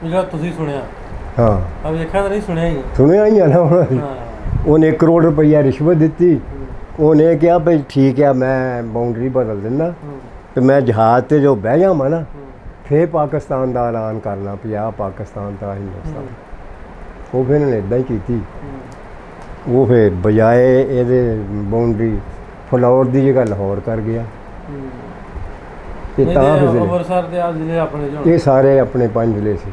ਜਿਹੜਾ ਤੁਸੀਂ ਸੁਣਿਆ?
ਹਾਂ
ਆ ਵੇਖਿਆ ਤਾਂ ਨਹੀਂ, ਸੁਣਿਆ ਹੀ?
ਸੁਣਿਆ ਹੀ ਆ ਨਾ ਹੁਣ। ਉਹਨੇ 1 ਕਰੋੜ ਰੁਪਈਆ ਰਿਸ਼ਵਤ ਦਿੱਤੀ। ਉਹਨੇ ਕਿਹਾ ਭਈ ਠੀਕ ਆ ਮੈਂ ਬਾਉਂਡਰੀ ਬਦਲ ਦਿੰਦਾ ਤੇ ਮੈਂ ਜਹਾਜ਼ 'ਤੇ ਜੋ ਬਹਿ ਜਾਵਾਂ ਨਾ, ਫਿਰ ਪਾਕਿਸਤਾਨ ਦਾ ਐਲਾਨ ਕਰਨਾ ਵੀ ਆਹ ਪਾਕਿਸਤਾਨ ਤਾਂ ਹਿੰਦੁਸਤਾਨ। ਉਹ ਫਿਰ ਇਹਨੇ ਇੱਦਾਂ ਹੀ ਕੀਤੀ। ਉਹ ਫਿਰ ਬਜਾਏ ਇਹਦੇ ਬਾਉਂਡਰੀ ਫਲੌਰ ਦੀ ਜਗ੍ਹਾ ਲਾਹੌਰ ਕਰ ਗਿਆ। ਇਹ ਤਾਂ
ਅੰਮ੍ਰਿਤਸਰ ਦੇ ਆ ਜ਼ਿਲ੍ਹੇ ਆਪਣੇ ਜੋ
ਇਹ ਸਾਰੇ ਆਪਣੇ 5 ਜ਼ਿਲ੍ਹੇ ਸੀ।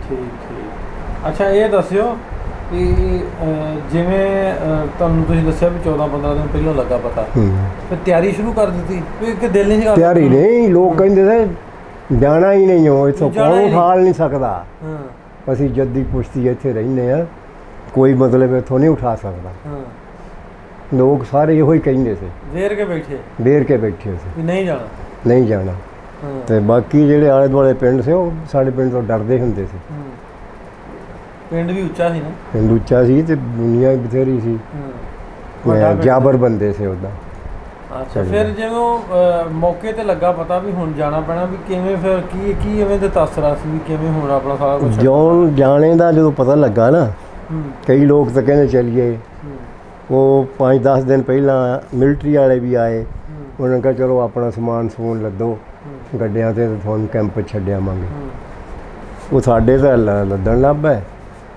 ਠੀਕ। ਅੱਛਾ ਇਹ ਦੱਸਿਓ ਜਿਵੇਂ ਤੁਹਾਨੂੰ ਤੁਸੀਂ ਦੱਸਿਆ ਵੀ 14-15 ਦਿਨ ਪਹਿਲਾਂ ਲੱਗਾ ਪਤਾ, ਫਿਰ ਤਿਆਰੀ ਸ਼ੁਰੂ ਕਰ ਦਿੱਤੀ ਕਿ ਦਿਲ ਨਹੀਂ ਕਰਦਾ?
ਤਿਆਰੀ ਨਹੀਂ, ਲੋਕ ਕਹਿੰਦੇ ਸੀ ਜਾਣਾ ਹੀ ਨਹੀਂ ਹੋ ਇੱਥੋਂ, ਕੌਣ ਉਠਾਲ ਨਹੀਂ ਸਕਦਾ। ਅਸੀਂ ਜੱਦੀ ਪੁਸ਼ਤੀ ਇੱਥੇ ਰਹਿੰਦੇ ਆ, ਕੋਈ ਮਤਲਬ ਇੱਥੋਂ ਨਹੀਂ ਉਠਾ ਸਕਦਾ। ਲੋਕ ਸਾਰੇ ਇਹੋ ਹੀ ਕਹਿੰਦੇ ਸੀ, ਵੇਰ ਕੇ ਬੈਠੇ ਸੀ
ਨਹੀਂ
ਜਾਣਾ। ਤੇ ਬਾਕੀ ਜਿਹੜੇ ਆਲੇ ਦੁਆਲੇ ਪਿੰਡ ਸੀ ਉਹ ਸਾਡੇ ਪਿੰਡ ਤੋਂ ਡਰਦੇ ਹੁੰਦੇ ਸੀ।
ਪਿੰਡ ਵੀ ਉੱਚਾ ਸੀ ਨਾ?
ਪਿੰਡ ਉੱਚਾ ਸੀ ਤੇ ਦੁਨੀਆ ਵੀ ਬਥੇਰੀ ਸੀ, ਜਾਬਰ ਬੰਦੇ ਸੀ ਉੱਦਾਂ।
ਅੱਛਾ, ਫਿਰ ਜਿਵੇਂ ਮੌਕੇ ਤੇ ਲੱਗਾ ਪਤਾ ਵੀ ਹੁਣ ਜਾਣਾ ਪੈਣਾ, ਵੀ ਕਿਵੇਂ ਫਿਰ ਕੀ ਐਵੇਂ ਦੇ ਤਸਰਾ ਸੀ ਵੀ ਕਿਵੇਂ ਹੁਣ ਆਪਣਾ ਸਾਰਾ ਕੁਝ
ਜਾਣੇ ਦਾ ਜਦੋਂ ਪਤਾ ਲੱਗਾ ਨਾ, ਕਈ ਲੋਕ ਤਾਂ ਕਹਿੰਦੇ ਚੱਲੀਏ। ਉਹ 5-10 ਦਿਨ ਪਹਿਲਾਂ ਮਿਲਟਰੀ ਵਾਲੇ ਵੀ ਆਏ, ਉਹਨਾਂ ਨੇ ਕਿਹਾ ਚਲੋ ਆਪਣਾ ਸਮਾਨ ਸਮੂਨ ਲੱਦੋ ਗੱਡਿਆਂ ਤੇ ਤੁਹਾਨੂੰ ਕੈਂਪ ਛੱਡਿਆ ਆਵਾਂਗੇ। ਉਹ ਸਾਡੇ ਤਾਂ ਲੱਦਣ ਲੱਭ ਪਏ,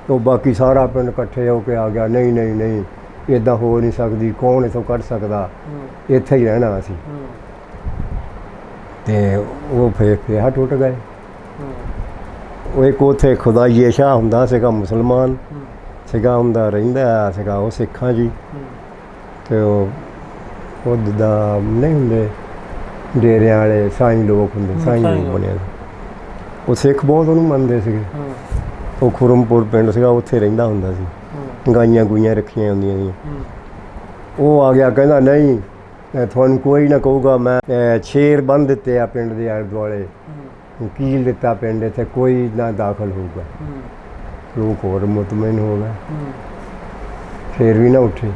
ਉਹ ਬਾਕੀ ਸਾਰਾ ਪਿੰਡ ਇਕੱਠੇ ਹੋ ਕੇ ਆ ਗਿਆ, ਨਹੀਂ ਇੱਦਾਂ ਹੋ ਨਹੀਂ ਸਕਦੀ, ਕੌਣ ਇੱਥੋਂ ਕੱਢ ਸਕਦਾ, ਇੱਥੇ ਹੀ ਰਹਿਣਾ ਅਸੀਂ। ਤੇ ਉਹ ਫੇਰ ਟੁੱਟ ਗਏ। ਉਹ ਇੱਕ ਉੱਥੇ ਖੁਦਾਈਏ ਸ਼ਾਹ ਹੁੰਦਾ ਸੀਗਾ, ਮੁਸਲਮਾਨ ਸੀਗਾ, ਹੁੰਦਾ ਰਹਿੰਦਾ ਸੀਗਾ, ਉਹ ਸਿੱਖਾਂ ਜੀ। ਤੇ ਉਹ ਜਿੱਦਾਂ ਨਹੀਂ ਹੁੰਦੇ ਡੇਰਿਆਂ ਵਾਲੇ ਸਾਈਂ ਲੋਕ ਹੁੰਦੇ, ਸਾਈਂ ਲੋਕ ਬਣਿਆ। ਉਹ ਸਿੱਖ ਬਹੁਤ ਉਹਨੂੰ ਮੰਨਦੇ ਸੀਗੇ। ਉਹ ਖੁਰਮਪੁਰ ਪਿੰਡ ਸੀਗਾ, ਉੱਥੇ ਰਹਿੰਦਾ ਹੁੰਦਾ ਸੀ, ਗਾਈਆਂ ਗੁਈਆਂ ਰੱਖੀਆਂ ਹੁੰਦੀਆਂ ਸੀ। ਉਹ ਆ ਗਿਆ, ਕਹਿੰਦਾ ਨਹੀਂ ਤੁਹਾਨੂੰ ਕੋਈ ਨਾ ਕਹੂਗਾ, ਮੈਂ ਸ਼ੇਰ ਬੰਨ੍ਹ ਦਿੱਤੇ ਆ ਪਿੰਡ ਦੇ ਆਲੇ ਦੁਆਲੇ, ਕੀਲ ਦਿੱਤਾ ਪਿੰਡ, ਇੱਥੇ ਕੋਈ ਨਾ ਦਾਖਲ ਹੋਊਗਾ। ਲੋਕ ਹੋਰ ਮੁਤਮਿਨ ਹੋ ਗਏ, ਫਿਰ ਵੀ ਨਾ ਉੱਠੇ।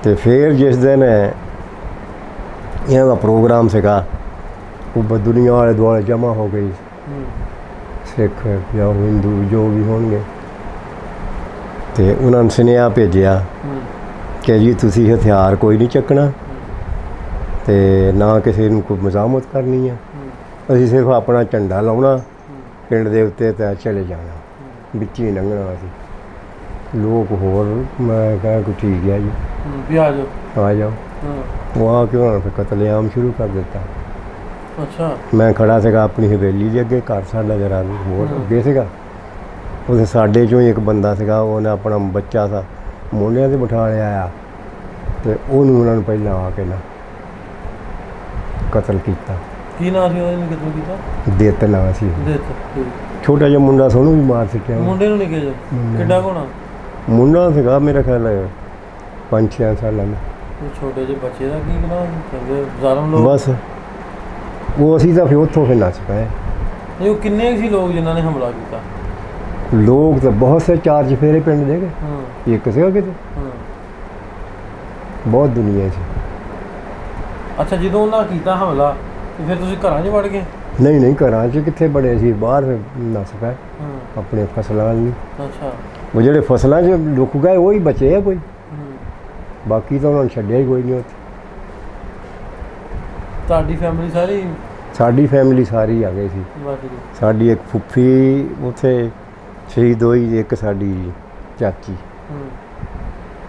ਤੇ ਫਿਰ ਜਿਸ ਦਿਨ ਇਹਨਾਂ ਦਾ ਪ੍ਰੋਗਰਾਮ ਸੀਗਾ, ਉਹ ਦੁਨੀਆ ਆਲੇ ਦੁਆਲੇ ਜਮ੍ਹਾਂ ਹੋ ਗਈ, ਸਿੱਖ ਜਾਂ ਹਿੰਦੂ ਜੋ ਵੀ ਹੋਣਗੇ। ਤੇ ਉਹਨਾਂ ਨੇ ਸੁਨੇਹਾ ਭੇਜਿਆ ਕਿ ਜੀ ਤੁਸੀਂ ਹਥਿਆਰ ਕੋਈ ਨਹੀਂ ਚੱਕਣਾ ਤੇ ਨਾ ਕਿਸੇ ਨੂੰ ਕੋਈ ਮਜ਼ਾਮਤ ਕਰਨੀ ਹੈ, ਅਸੀਂ ਸਿਰਫ ਆਪਣਾ ਝੰਡਾ ਲਾਉਣਾ ਪਿੰਡ ਦੇ ਉੱਤੇ ਤੇ ਚਲੇ ਜਾਣਾ, ਵਿੱਚ ਹੀ ਲੰਘਣਾ ਅਸੀਂ। ਲੋਕ ਹੋਰ ਮੈਂ ਕਿਹਾ ਕੋਈ ਠੀਕ ਹੈ ਜੀ, ਆ ਜਾਓ। ਉਹ ਆ ਕੇ ਉਹਨਾਂ ਨੇ ਫਿਰ ਕਤਲੇਆਮ ਸ਼ੁਰੂ ਕਰ ਦਿੱਤਾ।
ਅੱਛਾ,
ਮੈਂ ਖੜਾ ਸੀਗਾ ਆਪਣੀ ਹਵੇਲੀ ਦੇ ਅੱਗੇ, ਘਰ ਸਾਡਾ ਜਰਾ ਹੋਰ ਅੱਗੇ ਸੀਗਾ। ਉਹਦੇ ਸਾਡੇ 'ਚੋਂ ਹੀ ਇੱਕ ਬੰਦਾ ਸੀਗਾ, ਉਹਨੇ ਆਪਣਾ ਬੱਚਾ ਸਾ ਮੋਢਿਆਂ 'ਤੇ ਬਿਠਾ ਲਿਆ ਆ, ਤੇ ਉਹਨੂੰ ਉਹਨਾਂ ਨੇ ਪਹਿਲਾਂ ਆ ਕੇ ਨਾ ਕਤਲ ਕੀਤਾ।
ਕੀ ਨਾਂ ਸੀ ਉਹਨੇ ਕਤਲ ਕੀਤਾ?
ਦਿੱਤ ਨਾਂ ਸੀ। ਛੋਟਾ ਜਿਹਾ ਮੁੰਡਾ ਸੀ, ਉਹਨੂੰ ਵੀ ਮਾਰ ਸਿੱਟਿਆ।
ਮੁੰਡੇ ਨੂੰ ਨਹੀਂ ਕਿਹਾ? ਕਿੱਡਾ ਕੋਣਾ
ਮੁੰਡਾ ਸੀਗਾ, ਮੇਰਾ ਖਿਆਲ 5-6 ਸਾਲਾਂ ਦਾ।
ਛੋਟੇ ਜਿਹੇ ਬੱਚੇ ਦਾ ਕੀ ਕਰਾਂ, ਕਹਿੰਦੇ ਜ਼ਾਲਮ ਲੋਕ।
ਬਸ ਉਹ ਅਸੀਂ ਤਾਂ ਫਿਰ ਉੱਥੋਂ ਫਿਰ ਨੱਸ ਪਏ।
ਉਹ ਕਿੰਨੇ ਸੀ ਲੋਕ ਜਿਨ੍ਹਾਂ ਨੇ ਹਮਲਾ ਕੀਤਾ?
ਲੋਕ ਤਾਂ ਬਹੁਤ ਸੇ, 4 ਚਫੇਰੇ ਪਿੰਡ ਦੇ ਗਏ, ਇੱਕ ਸੀਗਾ ਕਿਤੇ, ਬਹੁਤ ਦੁਨੀਆ ਸੀ।
ਅੱਛਾ, ਜਦੋਂ ਉਹਨਾਂ ਕੀਤਾ ਹਮਲਾ ਤੇ ਫਿਰ ਤੁਸੀਂ ਘਰਾਂ 'ਚ ਵੜ ਗਏ?
ਨਹੀਂ ਘਰਾਂ 'ਚ ਕਿੱਥੇ ਬੜੇ ਸੀ, ਬਾਹਰ ਨੱਸ ਪਏ ਆਪਣੇ ਫਸਲਾਂ ਲਈ।
ਅੱਛਾ,
ਉਹ ਜਿਹੜੇ ਫਸਲਾਂ 'ਚ ਲੁਕ ਗਏ ਉਹੀ ਬਚੇ ਆ ਕੋਈ, ਬਾਕੀ ਤਾਂ ਉਹਨਾਂ ਨੂੰ ਛੱਡਿਆ ਹੀ ਕੋਈ ਨਹੀਂ ਉੱਥੇ।
ਤੁਹਾਡੀ ਫੈਮਿਲੀ ਸਾਰੀ? ਸਾਡੀ
ਫੈਮਿਲੀ ਸਾਰੀ ਆ ਗਈ ਸੀ। ਸਾਡੀ ਇੱਕ ਫੁੱਫੀ ਉੱਥੇ ਸ਼ਹੀਦ ਹੋਈ, ਇੱਕ ਸਾਡੀ ਚਾਚੀ,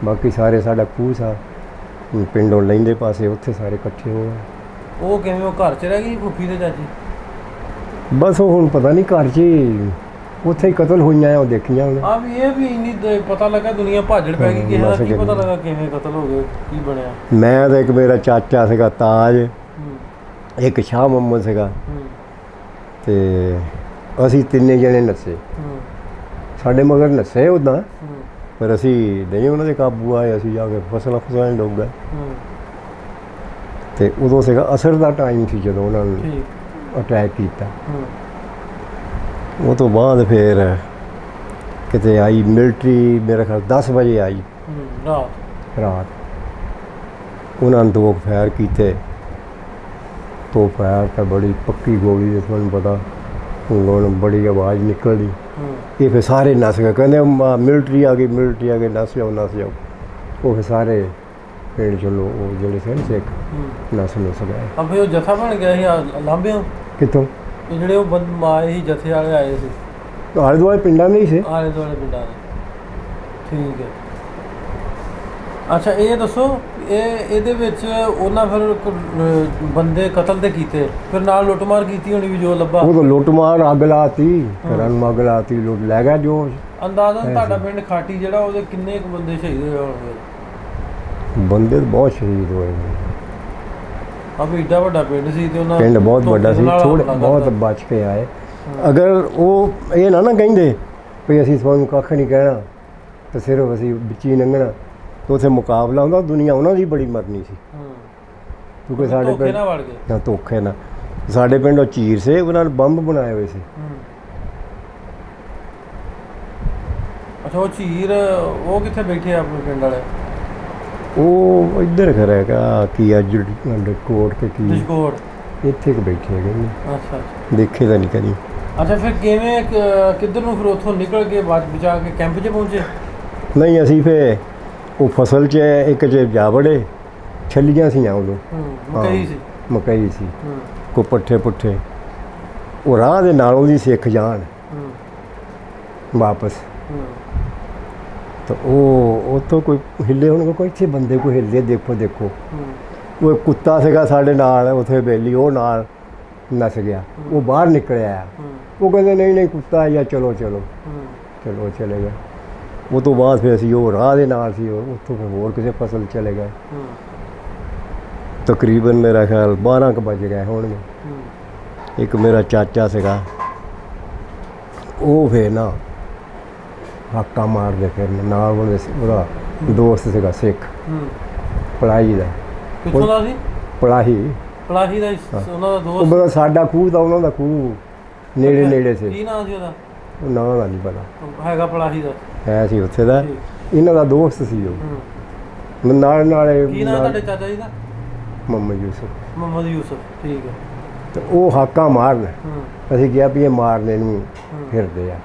ਬਾਕੀ ਸਾਰੇ ਸਾਡਾ ਖੂਹ ਸਾ ਪਿੰਡੋਂ ਲਹਿੰਦੇ ਪਾਸੇ, ਉੱਥੇ ਸਾਰੇ ਇਕੱਠੇ ਹੋ ਗਏ।
ਉਹ ਕਿਵੇਂ, ਉਹ ਘਰ 'ਚ ਰਹਿ ਗਈ ਫੁੱਫੀ ਤੇ ਚਾਚੀ?
ਬਸ ਉਹ ਹੁਣ ਪਤਾ ਨਹੀਂ, ਘਰ 'ਚ ਹੀ ਉੱਥੇ ਹੀ ਕਤਲ ਹੋਈਆਂ, ਉਹ ਦੇਖੀਆਂ ਉਹਨੇ।
ਆ ਵੀ ਇਹ ਵੀ ਇੰਨੀ ਪਤਾ ਲੱਗਾ, ਦੁਨੀਆ ਭਾਜੜ ਪੈ ਗਈ, ਕਿਸੇ ਦਾ ਕੀ ਪਤਾ ਲੱਗਾ ਕਿਵੇਂ ਕਤਲ ਹੋ ਗਏ, ਕੀ ਬਣਿਆ।
ਮੈਂ ਤਾਂ ਇੱਕ ਮੇਰਾ ਚਾਚਾ ਸੀਗਾ ਤਾਜ, ਇੱਕ ਸ਼ਾਹ ਮੁਹੰਮਦ ਸੀਗਾ, ਤੇ ਅਸੀਂ 3 ਜਣੇ ਨੱਸੇ। ਸਾਡੇ ਮਗਰ ਨੱਸੇ ਉੱਦਾਂ, ਪਰ ਅਸੀਂ ਨਹੀਂ ਉਹਨਾਂ ਦੇ ਕਾਬੂ ਆਏ। ਅਸੀਂ ਜਾ ਕੇ ਫਸਲਾਂ ਡੁੱਬ ਗਏ। ਤੇ ਉਦੋਂ ਸੀਗਾ ਅਸਰ ਦਾ ਟਾਈਮ ਸੀ ਜਦੋਂ ਉਹਨਾਂ ਨੇ ਅਟੈਕ ਕੀਤਾ। ਉਹ ਤੋਂ ਬਾਅਦ ਫਿਰ ਕਿਤੇ ਆਈ ਮਿਲਟਰੀ, ਮੇਰੇ ਖਿਆਲ 10 ਵਜੇ ਆਈ ਰਾਤ। ਉਹਨਾਂ ਨੇ 2 ਫਾਇਰ ਕੀਤੇ, 2 ਫਾਇਰ ਤਾਂ ਬੜੀ ਪੱਕੀ ਗੋਲੀ ਦੀ, ਤੁਹਾਨੂੰ ਪਤਾ ਹੁਣ ਬੜੀ ਆਵਾਜ਼ ਨਿਕਲਦੀ। ਇਹ ਫਿਰ ਸਾਰੇ ਨੱਸ ਗਏ, ਕਹਿੰਦੇ ਮਿਲਟਰੀ ਆ ਗਈ, ਨੱਸ ਜਾਓ। ਉਹ ਫਿਰ ਸਾਰੇ ਪਿੰਡ ਚਲੋ, ਉਹ ਜਿਹੜੇ ਸੀ ਨਾ ਸਿੱਖ, ਨੱਸ ਗਏ।
ਅਬੇ ਉਹ ਜਥਾ ਬਣ ਗਿਆ ਸੀ ਲਾਂਭਿਆਂ?
ਕਿੱਥੋਂ?
ਇਹ ਜਿਹੜੇ ਉਹ ਆਏ ਸੀ ਜਥੇ ਵਾਲੇ ਆਏ ਸੀ,
ਆਲੇ ਦੁਆਲੇ ਪਿੰਡਾਂ ਦੇ ਹੀ ਸੀ।
ਆਲੇ ਦੁਆਲੇ ਪਿੰਡਾਂ ਦੇ, ਠੀਕ ਹੈ। ਅੱਛਾ ਇਹ ਦੱਸੋ ਇਹਦੇ ਵਿੱਚ ਉਹਨਾਂ ਫਿਰ ਬੰਦੇ ਕਤਲ ਤੇ ਕੀਤੇ, ਫਿਰ ਨਾਲ ਲੁੱਟਮਾਰ ਕੀਤੀ ਹੋਣੀ ਵੀ ਜੋ ਲੱਭਾ?
ਉਹ ਤਾਂ ਲੁੱਟਮਾਰ, ਅੱਗ ਲਾਤੀ ਘਰਾਂ ਨੂੰ, ਅੱਗ ਲਾਤੀ, ਲੁੱਟ ਲੈ ਗਿਆ ਜੋ।
ਅੰਦਾਜ਼ਨ ਤੁਹਾਡਾ ਪਿੰਡ ਖਾਟੀ ਜਿਹੜਾ ਉਹਦੇ ਕਿੰਨੇ ਕੁ ਬੰਦੇ ਸ਼ਹੀਦ ਹੋਏ ਹੋਣਗੇ?
ਬੰਦੇ ਤਾਂ ਬਹੁਤ ਸ਼ਹੀਦ ਹੋਏ ਨੇ।
ਵੀ ਏਡਾ ਵੱਡਾ ਪਿੰਡ ਸੀ ਤੇ ਉਹਨਾਂ
ਪਿੰਡ ਬਹੁਤ ਵੱਡਾ ਸੀ, ਥੋੜੇ ਬਹੁਤ ਬਚ ਕੇ ਆਏ। ਅਗਰ ਉਹ ਇਹ ਨਾ ਕਹਿੰਦੇ ਵੀ ਅਸੀਂ ਤੁਹਾਨੂੰ ਕੱਖ ਨਹੀਂ ਕਹਿਣਾ ਤੇ ਸਿਰਫ ਅਸੀਂ ਵਿੱਚ ਹੀ ਲੰਘਣਾ, ਤੇ ਉੱਥੇ ਮੁਕਾਬਲਾ ਹੁੰਦਾ, ਦੁਨੀਆ ਉਹਨਾਂ ਦੀ ਬੜੀ ਮਰਨੀ ਸੀ। ਕਿਉਂਕਿ ਸਾਡੇ ਪਿੰਡ ਨਾ ਧੋਖੇ ਨਾਲ, ਸਾਡੇ ਪਿੰਡ ਉਹ ਚੀਰ ਸੇ ਉਹਨਾਂ ਨੇ ਬੰਬ ਬਣਾਏ ਹੋਏ ਸੀ।
ਅੱਛਾ ਉਹ ਚੀਰ ਉਹ ਕਿੱਥੇ ਬੈਠੇ ਆ ਆਪਣੇ ਪਿੰਡ ਵਾਲੇ?
ਉਹ ਇੱਧਰ ਘਰ ਹੈਗਾ ਕੀ ਅੱਜ ਕੋਟ ਕੇ ਕੀ ਇੱਥੇ ਕੁ ਬੈਠੇ ਹੈਗੇ ਨੇ।
ਅੱਛਾ
ਦੇਖੇ ਤਾਂ ਨਹੀਂ ਕਦੀ।
ਅੱਛਾ ਫਿਰ ਕਿਵੇਂ ਕਿੱਧਰ ਨੂੰ ਫਿਰ ਉੱਥੋਂ ਨਿਕਲ ਕੇ ਬਚਾ ਕੇ ਕੈਂਪ 'ਚ ਪਹੁੰਚੇ?
ਨਹੀਂ ਅਸੀਂ ਫਿਰ ਉਹ ਫਸਲ 'ਚ ਇੱਕ 'ਚ ਜਾ ਵੜੇ, ਛੱਲੀਆਂ ਸੀ ਉਦੋਂ।
ਮਕਈ ਸੀ?
ਮਕਈ ਸੀ। ਕੋ ਪੱਠੇ ਪੁੱਠੇ ਉਹ ਰਾਹ ਦੇ ਨਾਲੋਂ ਦੀ ਸਿੱਖ ਜਾਣ ਵਾਪਸ, ਤਾਂ ਉਹ ਉੱਥੋਂ ਕੋਈ ਹਿੱਲੇ ਹੋਣਗੇ, ਕੋਈ ਇੱਥੇ ਬੰਦੇ ਕੋਈ ਹਿੱਲੇ, ਦੇਖੋ ਦੇਖੋ ਉਹ ਕੁੱਤਾ ਸੀਗਾ ਸਾਡੇ ਨਾਲ ਉੱਥੇ ਬੇਲੀ, ਉਹ ਨਾਲ ਨੱਸ ਗਿਆ, ਉਹ ਬਾਹਰ ਨਿਕਲਿਆ। ਉਹ ਕਹਿੰਦੇ ਨਹੀਂ ਨਹੀਂ ਕੁੱਤਾ ਜਾਂ ਚਲੋ ਚਲੋ ਚਲੋ ਚਲੇ ਗਏ। ਉਹ ਤੋਂ ਬਾਅਦ ਫਿਰ ਅਸੀਂ ਉਹ ਰਾਹ ਦੇ ਨਾਲ ਸੀ, ਉੱਥੋਂ ਫਿਰ ਹੋਰ ਕਿਸੇ ਫਸਲ ਚਲੇ ਗਏ। ਤਕਰੀਬਨ ਮੇਰਾ ਖਿਆਲ 12 ਕੁ ਵਜ ਗਏ ਹੋਣਗੇ। ਇੱਕ ਮੇਰਾ ਚਾਚਾ ਸੀਗਾ, ਉਹ ਫਿਰ ਨਾ ਹਾਕਾ ਮਾਰਦੇ ਫਿਰ ਨਾਲ ਉਹਦਾ ਦੋਸਤ ਸੀਗਾ ਸਿੱਖ ਪਲਾਹੀ ਦਾ।
ਕਿੱਥੋਂ ਦਾ ਸੀ?
ਪਲਾਹੀ
ਦਾ ਉਹਨਾਂ ਦਾ ਦੋਸਤ?
ਉਹ ਸਾਡਾ ਖੂਹ ਤਾਂ ਉਹਨਾਂ ਦਾ ਖੂਹ ਨੇੜੇ ਨੇੜੇ ਸੀ।
ਕੀ ਨਾਂ ਸੀ ਉਹਦਾ?
ਉਹ ਨਾਂ ਦਾ ਨਹੀਂ ਪਤਾ
ਹੈਗਾ ਪਲਾਹੀ ਦਾ
ਹੈ ਸੀ ਉੱਥੇ ਦਾ, ਇਹਨਾਂ ਦਾ ਦੋਸਤ ਸੀ ਉਹ ਨਾਲ ਨਾਲ।
ਕੀ ਨਾਂ ਤੁਹਾਡੇ ਚਾਚਾ ਜੀ ਦਾ?
ਮੁਹੰਮਦ ਯੂਸਫ।
ਮੁਹੰਮਦ ਯੂਸਫ, ਠੀਕ ਹੈ।
ਤੇ ਉਹ ਹਾਕਾ ਮਾਰਨ, ਅਸੀਂ ਕਿਹਾ ਵੀ ਇਹ ਮਾਰਨੇ ਨੂੰ ਫਿਰਦੇ ਆ।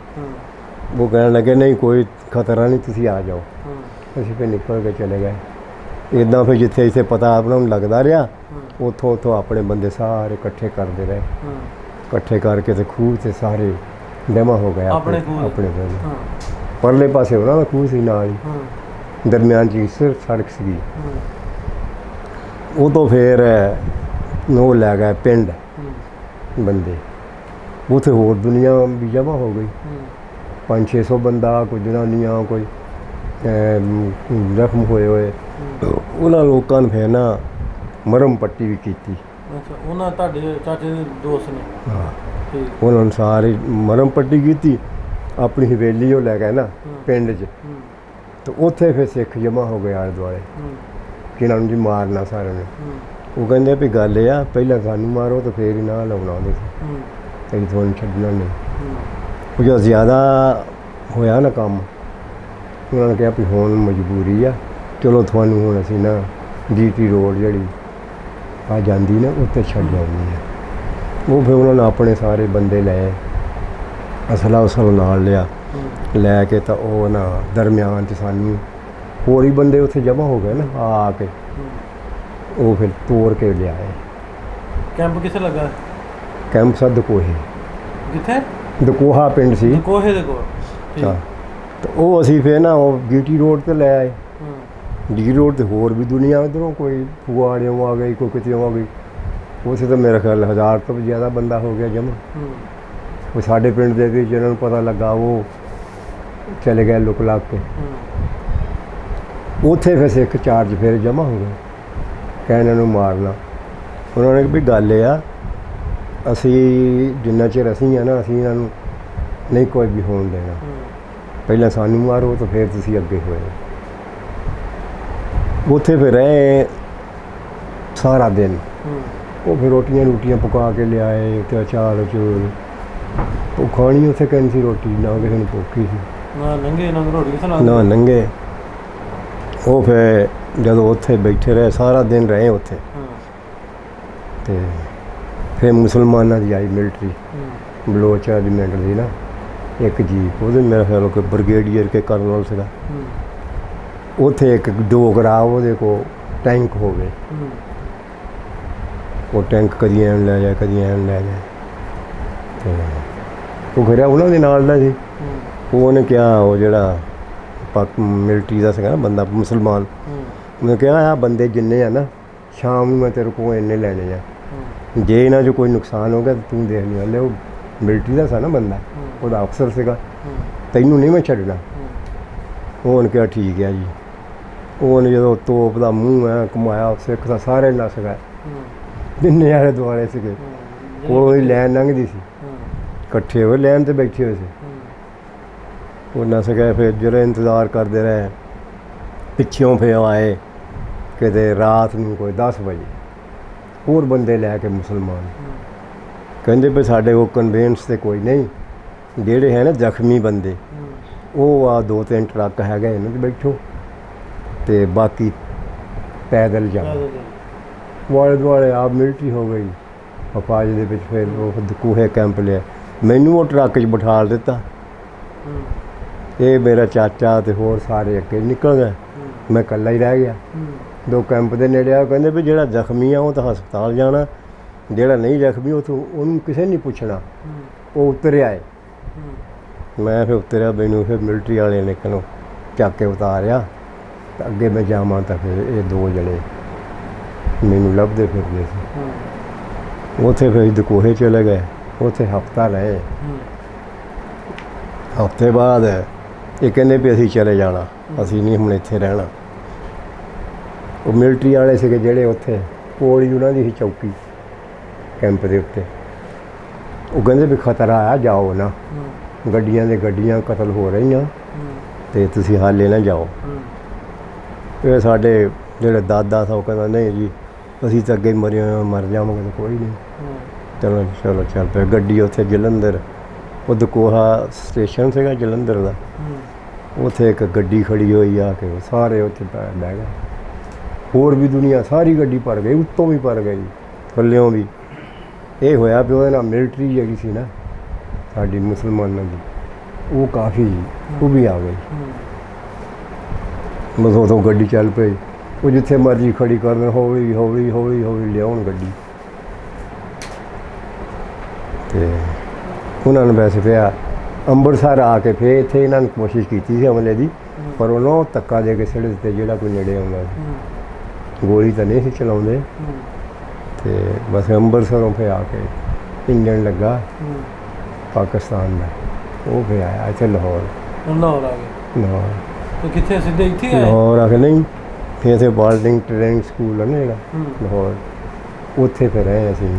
ਉਹ ਕਹਿਣ ਲੱਗੇ ਨਹੀਂ ਕੋਈ ਖਤਰਾ ਨਹੀਂ, ਤੁਸੀਂ ਆ ਜਾਓ। ਅਸੀਂ ਫਿਰ ਨਿਕਲ ਕੇ ਚਲੇ ਗਏ। ਇੱਦਾਂ ਫਿਰ ਜਿੱਥੇ ਇੱਥੇ ਪਤਾ ਆਪਣਾ ਨੂੰ ਲੱਗਦਾ ਰਿਹਾ, ਉੱਥੋਂ ਆਪਣੇ ਬੰਦੇ ਸਾਰੇ ਇਕੱਠੇ ਕਰਦੇ ਰਹੇ। ਇਕੱਠੇ ਕਰਕੇ ਤੇ ਖੂਹ 'ਤੇ ਸਾਰੇ ਜਮ੍ਹਾਂ ਹੋ ਗਏ ਆਪਣੇ ਬੰਦੇ। ਪਰਲੇ ਪਾਸੇ ਉਹਨਾਂ ਦਾ ਖੂਹ ਸੀ ਨਾਲ ਹੀ, ਦਰਮਿਆਨ 'ਚ ਸਿਰਫ ਸੜਕ ਸੀਗੀ। ਉਹ ਤੋਂ ਫਿਰ ਉਹ ਲੈ ਗਏ ਪਿੰਡ ਬੰਦੇ, ਉੱਥੇ ਹੋਰ ਦੁਨੀਆ ਵੀ ਜਮ੍ਹਾਂ ਹੋ ਗਈ, 500-600 ਬੰਦਾ, ਕੋਈ ਜਨਾਨੀਆਂ, ਕੋਈ ਜ਼ਖਮ ਹੋਏ। ਉਹਨਾਂ ਲੋਕਾਂ ਨੇ ਫਿਰ ਨਾ ਮਰਮ ਪੱਟੀ ਵੀ ਕੀਤੀ।
ਅੱਛਾ ਉਹਨਾਂ ਤੁਹਾਡੇ ਚਾਚੇ ਦੇ ਦੋਸਤ ਨੇ?
ਹਾਂ ਉਹਨਾਂ ਨੇ ਸਾਰੀ ਮਰਮ ਪੱਟੀ ਕੀਤੀ। ਆਪਣੀ ਹਵੇਲੀ ਉਹ ਲੈ ਗਏ ਨਾ ਪਿੰਡ 'ਚ, ਤੇ ਉੱਥੇ ਫਿਰ ਸਿੱਖ ਜਮ੍ਹਾਂ ਹੋ ਗਏ ਆਲੇ ਦੁਆਲੇ ਕਿ ਇਹਨਾਂ ਨੂੰ ਜੀ ਮਾਰਨਾ ਸਾਰਿਆਂ ਨੇ। ਉਹ ਕਹਿੰਦੇ ਵੀ ਗੱਲ ਇਹ ਆ, ਪਹਿਲਾਂ ਸਾਨੂੰ ਮਾਰੋ ਤਾਂ ਫੇਰ ਹੀ ਨਾ ਲਾਉਣਾ ਉਹਦੇ 'ਚ, ਅਸੀਂ ਤੁਹਾਨੂੰ ਛੱਡਣਾ ਨਹੀਂ। ਉਹ ਜਦੋਂ ਜ਼ਿਆਦਾ ਹੋਇਆ ਨਾ ਕੰਮ, ਉਹਨਾਂ ਨੇ ਕਿਹਾ ਵੀ ਹੁਣ ਮਜਬੂਰੀ ਆ, ਚਲੋ ਤੁਹਾਨੂੰ ਹੁਣ ਅਸੀਂ ਨਾ GT ਰੋਡ ਜਿਹੜੀ ਆ ਜਾਂਦੀ ਨਾ ਉੱਤੇ ਛੱਡ ਆਉਂਦੀ ਆ। ਉਹ ਫਿਰ ਉਹਨਾਂ ਨੇ ਆਪਣੇ ਸਾਰੇ ਬੰਦੇ ਲਏ, ਅਸਲਾ ਉਸਲ ਨਾਲ ਲਿਆ, ਲੈ ਕੇ ਤਾਂ ਉਹ ਨਾ ਦਰਮਿਆਨ 'ਚ ਸਾਨੂੰ ਹੋਰ ਹੀ ਬੰਦੇ ਉੱਥੇ ਜਮ੍ਹਾਂ ਹੋ ਗਏ ਨਾ ਆ ਕੇ, ਉਹ ਫਿਰ ਤੋੜ ਕੇ ਲਿਆਏ।
ਕੈਂਪ ਕਿੱਥੇ ਲੱਗਾ?
ਕੈਂਪ ਸਾ ਦਕੋਹੇ।
ਕਿੱਥੇ?
ਦਕੋਹਾ ਪਿੰਡ ਸੀ
ਦਕੋਹੇ ਦੇ ਕੋਲ।
ਹਾਂ, ਤੇ ਉਹ ਅਸੀਂ ਫਿਰ ਨਾ ਉਹ GT ਰੋਡ 'ਤੇ ਲੈ ਆਏ। GT ਰੋਡ 'ਤੇ ਹੋਰ ਵੀ ਦੁਨੀਆ ਇੱਧਰੋਂ ਕੋਈ ਫਗਵਾੜਿਓਂ ਆ ਗਈ, ਕੋਈ ਕਿਤੇ ਆ ਗਈ। ਉੱਥੇ ਤਾਂ ਮੇਰਾ ਖਿਆਲ 1000 ਤੋਂ ਵੀ ਜ਼ਿਆਦਾ ਬੰਦਾ ਹੋ ਗਿਆ ਜਮ੍ਹਾਂ। ਉਹ ਸਾਡੇ ਪਿੰਡ ਦੇ ਵੀ ਜਿਹਨਾਂ ਨੂੰ ਪਤਾ ਲੱਗਾ ਉਹ ਚਲੇ ਗਏ ਲੁਕ ਲੱਗ ਕੇ। ਉੱਥੇ ਫਿਰ ਸਿੱਖ ਚਾਰਜ ਫਿਰ ਜਮ੍ਹਾਂ ਹੋ ਗਏ, ਕਹਿਣ ਨੂੰ ਮਾਰਨਾ। ਉਹਨਾਂ ਨੇ ਵੀ ਗੱਲ ਇਹ ਆ, ਅਸੀਂ ਜਿੰਨਾ ਚਿਰ ਅਸੀਂ ਆ ਨਾ, ਅਸੀਂ ਇਹਨਾਂ ਨੂੰ ਨਹੀਂ ਕੋਈ ਵੀ ਹੋਣ ਦੇਣਾ, ਪਹਿਲਾਂ ਸਾਨੂੰ ਮਾਰੋ ਤਾਂ ਫਿਰ ਤੁਸੀਂ ਅੱਗੇ ਹੋਏ। ਉੱਥੇ ਫਿਰ ਰਹੇ ਸਾਰਾ ਦਿਨ। ਉਹ ਫਿਰ ਰੋਟੀਆਂ ਪਕਾ ਕੇ ਲਿਆਏ ਤੇ ਅਚਾਰ ਚੂਰ ਉਹ ਖਾਣੀ। ਉੱਥੇ ਕਹਿੰਦੀ ਸੀ ਰੋਟੀ ਨਾ ਕਿਸੇ ਨੂੰ ਭੁੱਖੀ ਸੀ ਨਾ ਨੰਗੇ। ਉਹ ਫਿਰ ਜਦੋਂ ਉੱਥੇ ਬੈਠੇ ਰਹੇ ਸਾਰਾ ਦਿਨ ਰਹੇ ਉੱਥੇ, ਤੇ ਫਿਰ ਮੁਸਲਮਾਨਾਂ ਦੀ ਆਈ ਮਿਲਟਰੀ, ਬਲੋਚ ਰੈਜੀਮੈਂਟ ਦੀ ਨਾ ਇੱਕ ਜੀਪ, ਉਹਦੇ ਮੇਰਾ ਖਿਆਲ ਕੋਈ ਬ੍ਰਿਗੇਡੀਅਰ ਕੇ ਕਰਨਲ ਸੀਗਾ। ਉੱਥੇ ਇੱਕ ਡੋਗਰਾ ਉਹਦੇ ਕੋਲ ਟੈਂਕ ਹੋ ਗਏ। ਉਹ ਟੈਂਕ ਕਦੀ ਐਨ ਲੈ ਜਾਏ, ਕਦੀ ਐਨ ਲੈ ਜਾਏ। ਤੇ ਉਹ ਘਰਿਆ ਉਹਨਾਂ ਦੇ ਨਾਲ ਦਾ ਸੀ। ਉਹਨੇ ਕਿਹਾ, ਉਹ ਜਿਹੜਾ ਮਿਲਟਰੀ ਦਾ ਸੀਗਾ ਨਾ ਬੰਦਾ ਮੁਸਲਮਾਨ, ਮੈਂ ਕਿਹਾ ਆ ਬੰਦੇ ਜਿੰਨੇ ਆ ਨਾ ਸ਼ਾਮ ਨੂੰ ਮੈਂ ਤੇਰੇ ਕੋਲ ਇੰਨੇ ਲੈਣੇ ਆ, ਜੇ ਇਹਨਾਂ 'ਚ ਕੋਈ ਨੁਕਸਾਨ ਹੋ ਗਿਆ ਤਾਂ ਤੂੰ ਦੇਖ ਲਈ। ਹਲੇ ਉਹ ਮਿਲਟਰੀ ਦਾ ਸੀ ਨਾ ਬੰਦਾ, ਉਹਦਾ ਅਫਸਰ ਸੀਗਾ, ਤੈਨੂੰ ਨਹੀਂ ਮੈਂ ਛੱਡਣਾ। ਉਹਨੇ ਕਿਹਾ ਠੀਕ ਹੈ ਜੀ। ਉਹਨੇ ਜਦੋਂ ਤੋਪ ਦਾ ਮੂੰਹ ਐ ਘੁਮਾਇਆ, ਸਿੱਖ ਤਾਂ ਸਾਰੇ ਨੱਸ ਗਏ, ਜਿੰਨੇ ਆਲੇ ਦੁਆਲੇ ਸੀਗੇ। ਕੋਈ ਲੈਣ ਲੰਘਦੀ ਸੀ, ਇਕੱਠੇ ਹੋਏ ਲੈਣ 'ਤੇ ਬੈਠੇ ਹੋਏ ਸੀ। ਉਹ ਨੱਸ ਗਏ। ਫਿਰ ਜਿਹੜਾ ਇੰਤਜ਼ਾਰ ਕਰਦੇ ਰਹੇ, ਪਿੱਛੋਂ ਫਿਰ ਆਏ ਕਿਤੇ ਰਾਤ ਨੂੰ ਕੋਈ 10 ਵਜੇ ਹੋਰ ਬੰਦੇ ਲੈ ਕੇ ਮੁਸਲਮਾਨ, ਕਹਿੰਦੇ ਵੀ ਸਾਡੇ ਕੋਲ ਕਨਵੇਂਸ ਤੇ ਕੋਈ ਨਹੀਂ, ਜਿਹੜੇ ਹੈ ਨਾ ਜ਼ਖਮੀ ਬੰਦੇ ਉਹ ਆ 2-3 ਟਰੱਕ ਹੈਗੇ ਇਹਨਾਂ 'ਚ ਬੈਠੋ ਤੇ ਬਾਕੀ ਪੈਦਲ ਜਾਓ। ਵਾਲੇ ਦੁਆਲੇ ਆਪ ਮਿਲਟਰੀ ਹੋ ਗਈ ਫੌਜ ਦੇ ਵਿੱਚ। ਫਿਰ ਉਹ ਦਕੂਹੇ ਕੈਂਪ ਲਿਆ, ਮੈਨੂੰ ਉਹ ਟਰੱਕ 'ਚ ਬਿਠਾ ਦਿੱਤਾ। ਇਹ ਮੇਰਾ ਚਾਚਾ ਤੇ ਹੋਰ ਸਾਰੇ ਅੱਗੇ ਨਿਕਲ ਗਏ, ਮੈਂ ਇਕੱਲਾ ਹੀ ਰਹਿ ਗਿਆ। 2 ਕੈਂਪ ਦੇ ਨੇੜੇ ਆ, ਕਹਿੰਦੇ ਵੀ ਜਿਹੜਾ ਜ਼ਖਮੀ ਆ ਉਹ ਤਾਂ ਹਸਪਤਾਲ ਜਾਣਾ, ਜਿਹੜਾ ਨਹੀਂ ਜ਼ਖਮੀ ਉਹਨੂੰ ਕਿਸੇ ਨਹੀਂ ਪੁੱਛਣਾ। ਉਹ ਉਤਰਿਆ ਏ। ਮੈਂ ਫਿਰ ਉਤਰਿਆ, ਮੈਨੂੰ ਫਿਰ ਮਿਲਟਰੀ ਵਾਲੇ ਨੇ ਕਹਿੰਦੇ ਚੱਕ ਕੇ ਉਤਾਰਿਆ। ਤਾਂ ਅੱਗੇ ਮੈਂ ਜਾਵਾਂ ਤਾਂ ਫਿਰ ਇਹ 2 ਜਣੇ ਮੈਨੂੰ ਲੱਭਦੇ ਫਿਰਦੇ ਸੀ। ਉੱਥੇ ਫਿਰ ਦਕੂਹੇ ਚਲੇ ਗਏ, ਉੱਥੇ ਹਫ਼ਤਾ ਰਹੇ। ਹਫ਼ਤੇ ਬਾਅਦ ਇਹ ਕਹਿੰਦੇ ਵੀ ਅਸੀਂ ਚਲੇ ਜਾਣਾ, ਅਸੀਂ ਨਹੀਂ ਹੁਣ ਇੱਥੇ ਰਹਿਣਾ। ਉਹ ਮਿਲਟਰੀ ਵਾਲੇ ਸੀਗੇ ਜਿਹੜੇ ਉੱਥੇ ਕੋਲ ਹੀ ਉਹਨਾਂ ਦੀ ਸੀ ਚੌਕੀ ਕੈਂਪ ਦੇ ਉੱਤੇ। ਉਹ ਕਹਿੰਦੇ ਵੀ ਖਤਰਾ ਆ, ਜਾਓ ਨਾ, ਗੱਡੀਆਂ ਦੇ ਗੱਡੀਆਂ ਕਤਲ ਹੋ ਰਹੀਆਂ ਅਤੇ ਤੁਸੀਂ ਹਾਲੇ ਨਾ ਜਾਓ। ਇਹ ਸਾਡੇ ਜਿਹੜੇ ਦਾਦਾ ਸੀ ਉਹ ਕਹਿੰਦਾ ਨਹੀਂ ਜੀ ਅਸੀਂ ਤਾਂ ਅੱਗੇ ਮਰ ਜਾਵਾਂਗੇ ਤਾਂ ਕੋਈ ਨਹੀਂ। ਚਲੋ ਚਲੋ ਚੱਲ ਪਿਆ। ਗੱਡੀ ਉੱਥੇ ਜਲੰਧਰ, ਉਹ ਦਕੋਹਾ ਸਟੇਸ਼ਨ ਸੀਗਾ ਜਲੰਧਰ ਦਾ, ਉੱਥੇ ਇੱਕ ਗੱਡੀ ਖੜੀ ਹੋਈ ਆ ਕੇ ਸਾਰੇ ਉੱਥੇ ਬਹਿ ਗਏ। ਹੋਰ ਵੀ ਦੁਨੀਆ ਸਾਰੀ ਗੱਡੀ ਭਰ ਗਈ, ਉੱਤੋਂ ਵੀ ਭਰ ਗਈ, ਥੱਲਿਓਂ ਵੀ। ਇਹ ਹੋਇਆ ਵੀ ਉਹਦੇ ਨਾਲ ਮਿਲਟਰੀ ਜਿਹੜੀ ਸੀ ਨਾ ਸਾਡੀ ਮੁਸਲਮਾਨਾਂ ਦੀ, ਉਹ ਕਾਫੀ ਉਹ ਵੀ ਆ ਗਈ। ਬਸ ਉਦੋਂ ਗੱਡੀ ਚੱਲ ਪਈ। ਉਹ ਜਿੱਥੇ ਮਰਜ਼ੀ ਖੜੀ ਕਰ ਦੇਣ, ਹੌਲੀ ਹੌਲੀ ਹੌਲੀ ਹੌਲੀ ਲਿਆਉਣ ਗੱਡੀ। ਅਤੇ ਉਹਨਾਂ ਨੂੰ ਵੈਸੇ ਪਿਆ ਅੰਮ੍ਰਿਤਸਰ ਆ ਕੇ ਫਿਰ ਇੱਥੇ ਇਹਨਾਂ ਨੇ ਕੋਸ਼ਿਸ਼ ਕੀਤੀ ਸੀ ਹਮਲੇ ਦੀ, ਪਰ ਉਹਨੂੰ ਧੱਕਾ ਦੇ ਕੇ ਸਿੱਟ ਦਿੱਤੇ ਜਿਹੜਾ ਕੋਈ ਨੇੜੇ ਆਉਂਦਾ ਸੀ। ਗੋਲੀ ਤਾਂ ਨਹੀਂ ਸੀ ਚਲਾਉਂਦੇ। ਅਤੇ ਬਸ ਅੰਮ੍ਰਿਤਸਰੋਂ ਫਿਰ ਆ ਕੇ ਇੰਜਣ ਲੱਗਾ ਪਾਕਿਸਤਾਨ ਦਾ, ਉਹ ਫਿਰ ਆਇਆ ਇੱਥੇ ਲਾਹੌਰ।
ਲਾਹੌਰ ਆ ਗਏ।
ਲਾਹੌਰ
ਤੇ ਕਿੱਥੇ ਸਿੱਧੇ ਇੱਥੇ ਆਏ?
ਲਾਹੌਰ ਆ ਕੇ ਨਹੀਂ, ਫਿਰ ਇੱਥੇ ਬਾਲਟਿੰਗ ਟ੍ਰੇਨਿੰਗ ਸਕੂਲ ਹੈ ਨਾ ਜਿਹੜਾ ਲਾਹੌਰ, ਉੱਥੇ ਫਿਰ ਰਹੇ ਅਸੀਂ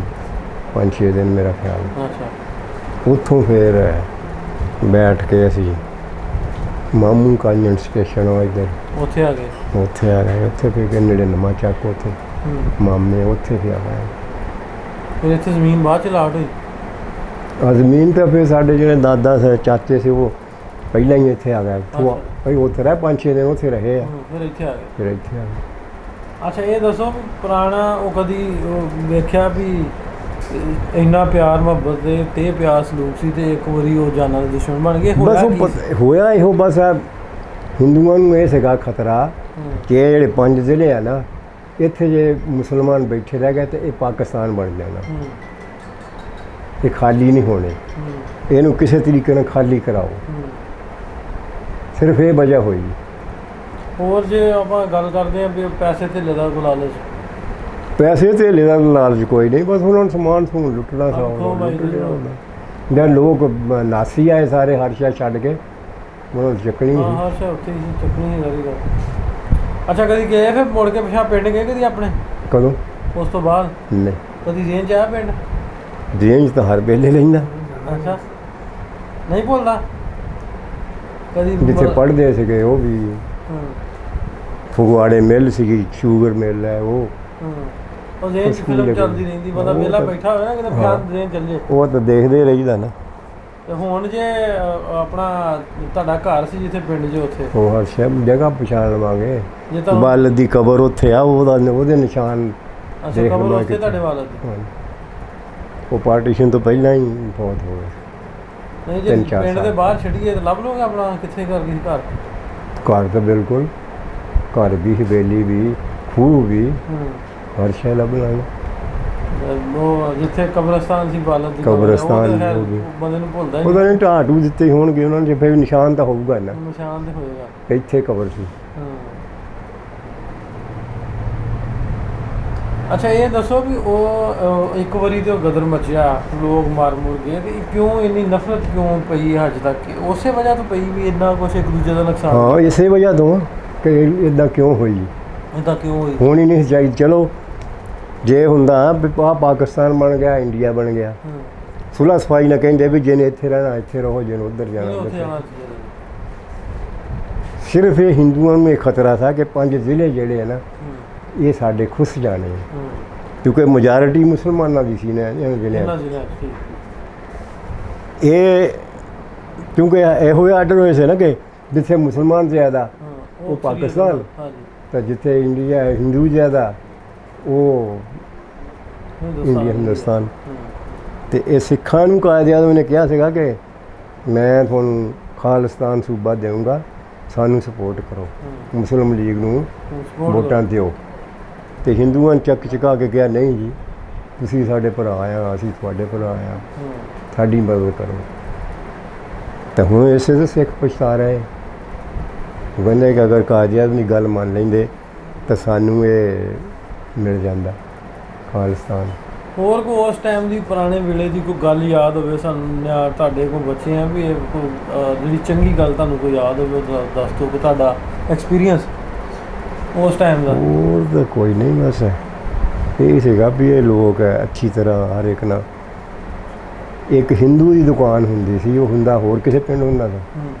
5-6 ਦਿਨ ਮੇਰਾ ਖਿਆਲ।
ਅੱਛਾ।
ਉੱਥੋਂ ਫਿਰ ਬੈਠ ਕੇ ਅਸੀਂ ਮਾਮੂ ਕਾਂਜਨ ਸਟੇਸ਼ਨ ਆ ਇੱਧਰ,
ਉੱਥੇ ਆ ਗਏ।
ਉੱਥੇ ਆ ਗਏ। ਉੱਥੇ ਫਿਰ ਨੇੜੇ ਨਵਾਂ ਚੱਕ, ਉੱਥੇ ਮਾਮੇ ਉੱਥੇ ਫਿਰ ਆ ਗਏ।
ਫਿਰ ਇੱਥੇ ਜ਼ਮੀਨ ਬਾਅਦ 'ਚ ਲਾਟ ਹੋਈ?
ਜ਼ਮੀਨ ਤਾਂ ਫਿਰ ਸਾਡੇ ਜਿਹੜੇ ਦਾਦਾ ਸੀ ਚਾਚੇ ਸੀ ਉਹ ਪਹਿਲਾਂ ਹੀ ਇੱਥੇ ਆ ਗਏ। ਭਾਈ ਉੱਥੇ ਰਹੇ 5-6 ਦਿਨ ਉੱਥੇ ਰਹੇ ਆ,
ਫਿਰ ਇੱਥੇ ਆ ਗਏ।
ਫਿਰ ਇੱਥੇ ਆ ਗਏ।
ਅੱਛਾ ਇਹ ਦੱਸੋ ਵੀ ਪੁਰਾਣਾ ਉਹ ਕਦੀ ਵੇਖਿਆ ਵੀ ਇੰਨਾ ਪਿਆਰ ਮੁਹੱਬਤ ਦੇ ਤੇ ਪਿਆਰ ਸਲੂਕ ਸੀ ਤੇ ਇੱਕ ਵਾਰੀ ਉਹ ਜਾਨਾਂ ਦੇ ਦੁਸ਼ਮਣ ਬਣ ਗਏ?
ਬਸ ਉਹ ਹੋਇਆ ਇਹੋ, ਬਸ ਹਿੰਦੂਆਂ ਨੂੰ ਇਹ ਸੀਗਾ ਖਤਰਾ ਕਿ ਇਹ ਜਿਹੜੇ 5 ਜ਼ਿਲ੍ਹੇ ਆ ਨਾ, ਇੱਥੇ ਜੇ ਮੁਸਲਮਾਨ ਬੈਠੇ ਰਹਿ ਗਏ ਤਾਂ ਇਹ ਪਾਕਿਸਤਾਨ ਬਣ ਜਾਣਾ, ਇਹ ਖਾਲੀ ਨਹੀਂ ਹੋਣੇ, ਇਹਨੂੰ ਕਿਸੇ ਤਰੀਕੇ ਨਾਲ ਖਾਲੀ ਕਰਾਓ। ਸਿਰਫ ਇਹ ਵਜ੍ਹਾ ਹੋਈ।
ਹੋਰ ਜੇ ਆਪਾਂ ਗੱਲ ਕਰਦੇ ਹਾਂ ਵੀ ਪੈਸੇ ਧੇਲੇ ਦਾ ਕੋਈ ਲਾਲਚ?
ਪੈਸੇ ਧੇਲੇ ਦਾ ਲਾਲਚ ਕੋਈ ਨਹੀਂ, ਬਸ ਉਹਨਾਂ ਨੂੰ ਸਮਾਨ ਸਮੂਨ ਲੁੱਟਣਾ ਜਾਂ ਲੋਕ ਨਾਸੀ ਆਏ ਸਾਰੇ ਹਰ ਸ਼ੈ ਛੱਡ ਕੇ ਉਹਨਾਂ ਨੂੰ ਚੱਕਣੀ ਸੀ।
ਹਰ ਸ਼ੈ ਉੱਥੇ ਹੀ ਚੱਕਣੀ ਸੀ ਸਾਰੀ ਗੱਲ। ਅੱਛਾ ਕਦੀ ਗਏ ਫਿਰ ਮੁੜ ਕੇ ਪਿਛਾਂ ਪਿੰਡ ਗਏ ਕਦੀ ਆਪਣੇ?
ਕਦੋਂ?
ਉਸ ਤੋਂ ਬਾਅਦ
ਨਹੀਂ।
ਕਦੀ ਰੇਂਜ 'ਚ ਆਇਆ ਪਿੰਡ?
ਰੇਂਜ ਤਾਂ ਹਰ ਵੇਲੇ ਲੈਂਦਾ।
ਅੱਛਾ ਨਹੀਂ ਭੁੱਲਦਾ ਕਦੀ?
ਜਿੱਥੇ ਪੜ੍ਹਦੇ ਸੀਗੇ ਉਹ ਵੀ ਫਗਵਾੜੇ ਮਿੱਲ ਸੀਗੀ, ਸ਼ੂਗਰ ਮਿੱਲ ਹੈ ਉਹ
ਰੇਂਜ 'ਚ ਫਿਲਮ ਚੱਲਦੀ ਰਹਿੰਦੀ, ਬੰਦਾ ਵਿਹਲਾ ਬੈਠਾ ਹੋਇਆ ਨਾ ਕਿਤੇ ਫਿਰ ਰੇਂਜ ਚੱਲੇ, ਉਹ
ਤਾਂ ਦੇਖਦੇ ਰਹੀਦਾ ਨਾ।
ਤੇ ਹੁਣ ਜੇ ਆਪਣਾ ਤੁਹਾਡਾ ਘਰ ਸੀ ਜਿੱਥੇ ਪਿੰਡ 'ਚ, ਉੱਥੇ
ਉਹ ਹਰ ਸ਼ਹਿਰ ਜਗ੍ਹਾ ਪਛਾਣ ਲਵਾਂਗੇ।
ਜੇ ਤਾਂ
ਬਾਲਦ ਦੀ ਕਬਰ ਉੱਥੇ ਆ, ਉਹਦੇ ਨਿਸ਼ਾਨ
ਅੱਛਾ ਕਬਰ ਉੱਥੇ ਤੁਹਾਡੇ ਵਾਲਾ ਦੀ?
ਉਹ ਪਾਰਟੀਸ਼ਨ ਤੋਂ ਪਹਿਲਾਂ ਹੀ ਬਹੁਤ ਹੋ ਗਏ।
ਨਹੀਂ ਜੇ ਪਿੰਡ ਦੇ ਬਾਹਰ ਛੱਡੀਏ ਤਾਂ ਲੱਭ ਲਓਗੇ ਆਪਣਾ ਕਿੱਥੇ ਕਰ ਗਈ ਘਰ?
ਘਰ ਤਾਂ ਬਿਲਕੁਲ, ਘਰ ਵੀ, ਹਵੇਲੀ ਵੀ, ਖੂਹ ਵੀ, ਹਰ ਸ਼ੈ ਲੱਭ ਲਾਂਗੇ।
ਉਹ ਜਿੱਥੇ ਕਬਰਸਤਾਨ ਸੀ ਬਾਲਦ ਦੀ
ਕਬਰਸਤਾਨ
ਬੰਦੇ ਨੂੰ ਭੁੱਲਦਾ
ਉਹਦਾ ਨਹੀਂ, ਢਾਟੂ ਦਿੱਤੇ ਹੋਣਗੇ ਉਹਨਾਂ ਨੇ, ਫਿਰ ਨਿਸ਼ਾਨ ਤਾਂ ਹੋਊਗਾ ਨਾ,
ਨਿਸ਼ਾਨ ਤੇ ਹੋਏਗਾ
ਇੱਥੇ ਕਬਰ ਸੀ।
ਅੱਛਾ ਇਹ ਦੱਸੋ ਵੀ ਉਹ ਇੱਕ ਵਾਰੀ ਤੇ ਉਹ ਗਦਰ ਮਚਿਆ, ਲੋਕ ਮਾਰ ਮੁਰ ਗਏ, ਤੇ ਕਿਉਂ ਇੰਨੀ ਨਫ਼ਰਤ ਕਿਉਂ ਪਈ ਅੱਜ ਤੱਕ? ਉਸੇ ਵਜ੍ਹਾ ਤੋਂ ਪਈ ਵੀ ਇੰਨਾ ਕੁਛ ਇੱਕ ਦੂਜੇ ਦਾ ਨੁਕਸਾਨ?
ਹਾਂ, ਇਸੇ ਵਜ੍ਹਾ ਤੋਂ ਕਿ ਇੱਦਾਂ ਕਿਉਂ ਹੋਈ,
ਇੱਦਾਂ ਕਿਉਂ ਹੋਈ?
ਹੋਣੀ ਨਹੀਂ ਚਾਹੀਦੀ। ਚਲੋ ਜੇ ਹੁੰਦਾ ਵੀ ਪਾਕਿਸਤਾਨ ਬਣ ਗਿਆ, ਇੰਡੀਆ ਬਣ ਗਿਆ, ਸੁਲ੍ਹਾ ਸਫਾਈ ਨਾਲ ਕਹਿੰਦੇ ਵੀ ਜਿਹਨੇ ਇੱਥੇ ਰਹਿਣਾ ਇੱਥੇ ਰਹੋ, ਜਿਹਨੇ ਉੱਧਰ ਜਾਣਾ
ਉੱਥੇ
ਉੱਧਰ।
ਜਾਣਾ
ਸਿਰਫ ਇਹ ਹਿੰਦੂਆਂ ਨੂੰ ਇਹ ਖਤਰਾ ਸੀ ਕਿ 5 ਜ਼ਿਲ੍ਹੇ ਜਿਹੜੇ ਹੈ ਨਾ ਇਹ ਸਾਡੇ ਖੁੱਸ ਜਾਣੇ, ਕਿਉਂਕਿ ਮੈਜੋਰਿਟੀ ਮੁਸਲਮਾਨਾਂ ਦੀ ਸੀ ਨਾ ਇਹਨਾਂ ਜ਼ਿਲ੍ਹਿਆਂ। ਇਹ ਕਿਉਂਕਿ ਇਹੋ ਜਿਹੇ ਆਰਡਰ ਹੋਏ ਸੀ ਨਾ ਕਿ ਜਿੱਥੇ ਮੁਸਲਮਾਨ ਜ਼ਿਆਦਾ ਉਹ ਪਾਕਿਸਤਾਨ, ਤਾਂ ਜਿੱਥੇ ਇੰਡੀਆ ਹਿੰਦੂ ਜ਼ਿਆਦਾ ਉਹ ਇੰਡੀਆ ਹਿੰਦੁਸਤਾਨ। ਤੇ ਇਹ ਸਿੱਖਾਂ ਨੂੰ ਕਾਇਦੇ ਆਜ਼ਮ ਨੇ ਕਿਹਾ ਸੀਗਾ ਕਿ ਮੈਂ ਤੁਹਾਨੂੰ ਖਾਲਿਸਤਾਨ ਸੂਬਾ ਦੇਵਾਂਗਾ, ਸਾਨੂੰ ਸਪੋਰਟ ਕਰੋ, ਮੁਸਲਿਮ ਲੀਗ ਨੂੰ ਵੋਟਾਂ ਦਿਓ। ਤੇ ਹਿੰਦੂਆਂ ਨੇ ਚੱਕ ਚਕਾ ਕੇ ਕਿਹਾ ਨਹੀਂ ਜੀ, ਤੁਸੀਂ ਸਾਡੇ ਭਰਾ ਆ, ਅਸੀਂ ਤੁਹਾਡੇ ਭਰਾ ਆ, ਸਾਡੀ ਮਦਦ ਕਰੋ। ਤਾਂ ਹੁਣ ਇਸੇ ਤੋਂ ਸਿੱਖ ਪਛਤਾ ਰਹੇ, ਕਹਿੰਦੇ ਕਿ ਅਗਰ ਕਾਇਦੇ ਆਜ਼ਮ ਦੀ ਗੱਲ ਮੰਨ ਲੈਂਦੇ ਤਾਂ ਸਾਨੂੰ ਇਹ ਮਿਲ ਜਾਂਦਾ ਖਾਲਿਸਤਾਨ।
ਹੋਰ ਕੋਈ ਉਸ ਟਾਈਮ ਦੀ ਪੁਰਾਣੇ ਵੇਲੇ ਦੀ ਕੋਈ ਗੱਲ ਯਾਦ ਹੋਵੇ ਸਾਨੂੰ, ਜਾਂ ਤੁਹਾਡੇ ਕੋਲ ਬੱਚੇ ਆ ਵੀ ਇਹ ਕੋਈ ਜਿਹੜੀ ਚੰਗੀ ਗੱਲ ਤੁਹਾਨੂੰ ਕੋਈ ਯਾਦ ਹੋਵੇ ਉਹ ਦੱਸ ਦਿਓ, ਕਿ ਤੁਹਾਡਾ ਐਕਸਪੀਰੀਅੰਸ ਉਸ ਟਾਈਮ ਦਾ?
ਹੋਰ ਤਾਂ ਕੋਈ ਨਹੀਂ, ਬਸ ਇਹ ਸੀਗਾ ਵੀ ਇਹ ਲੋਕ ਅੱਛੀ ਤਰ੍ਹਾਂ ਹਰ ਇੱਕ ਨਾਲ। ਇੱਕ ਹਿੰਦੂ ਦੀ ਦੁਕਾਨ ਹੁੰਦੀ ਸੀ, ਉਹ ਹੁੰਦਾ ਹੋਰ ਕਿਸੇ ਪਿੰਡ ਹੁੰਦਾ ਸੀ,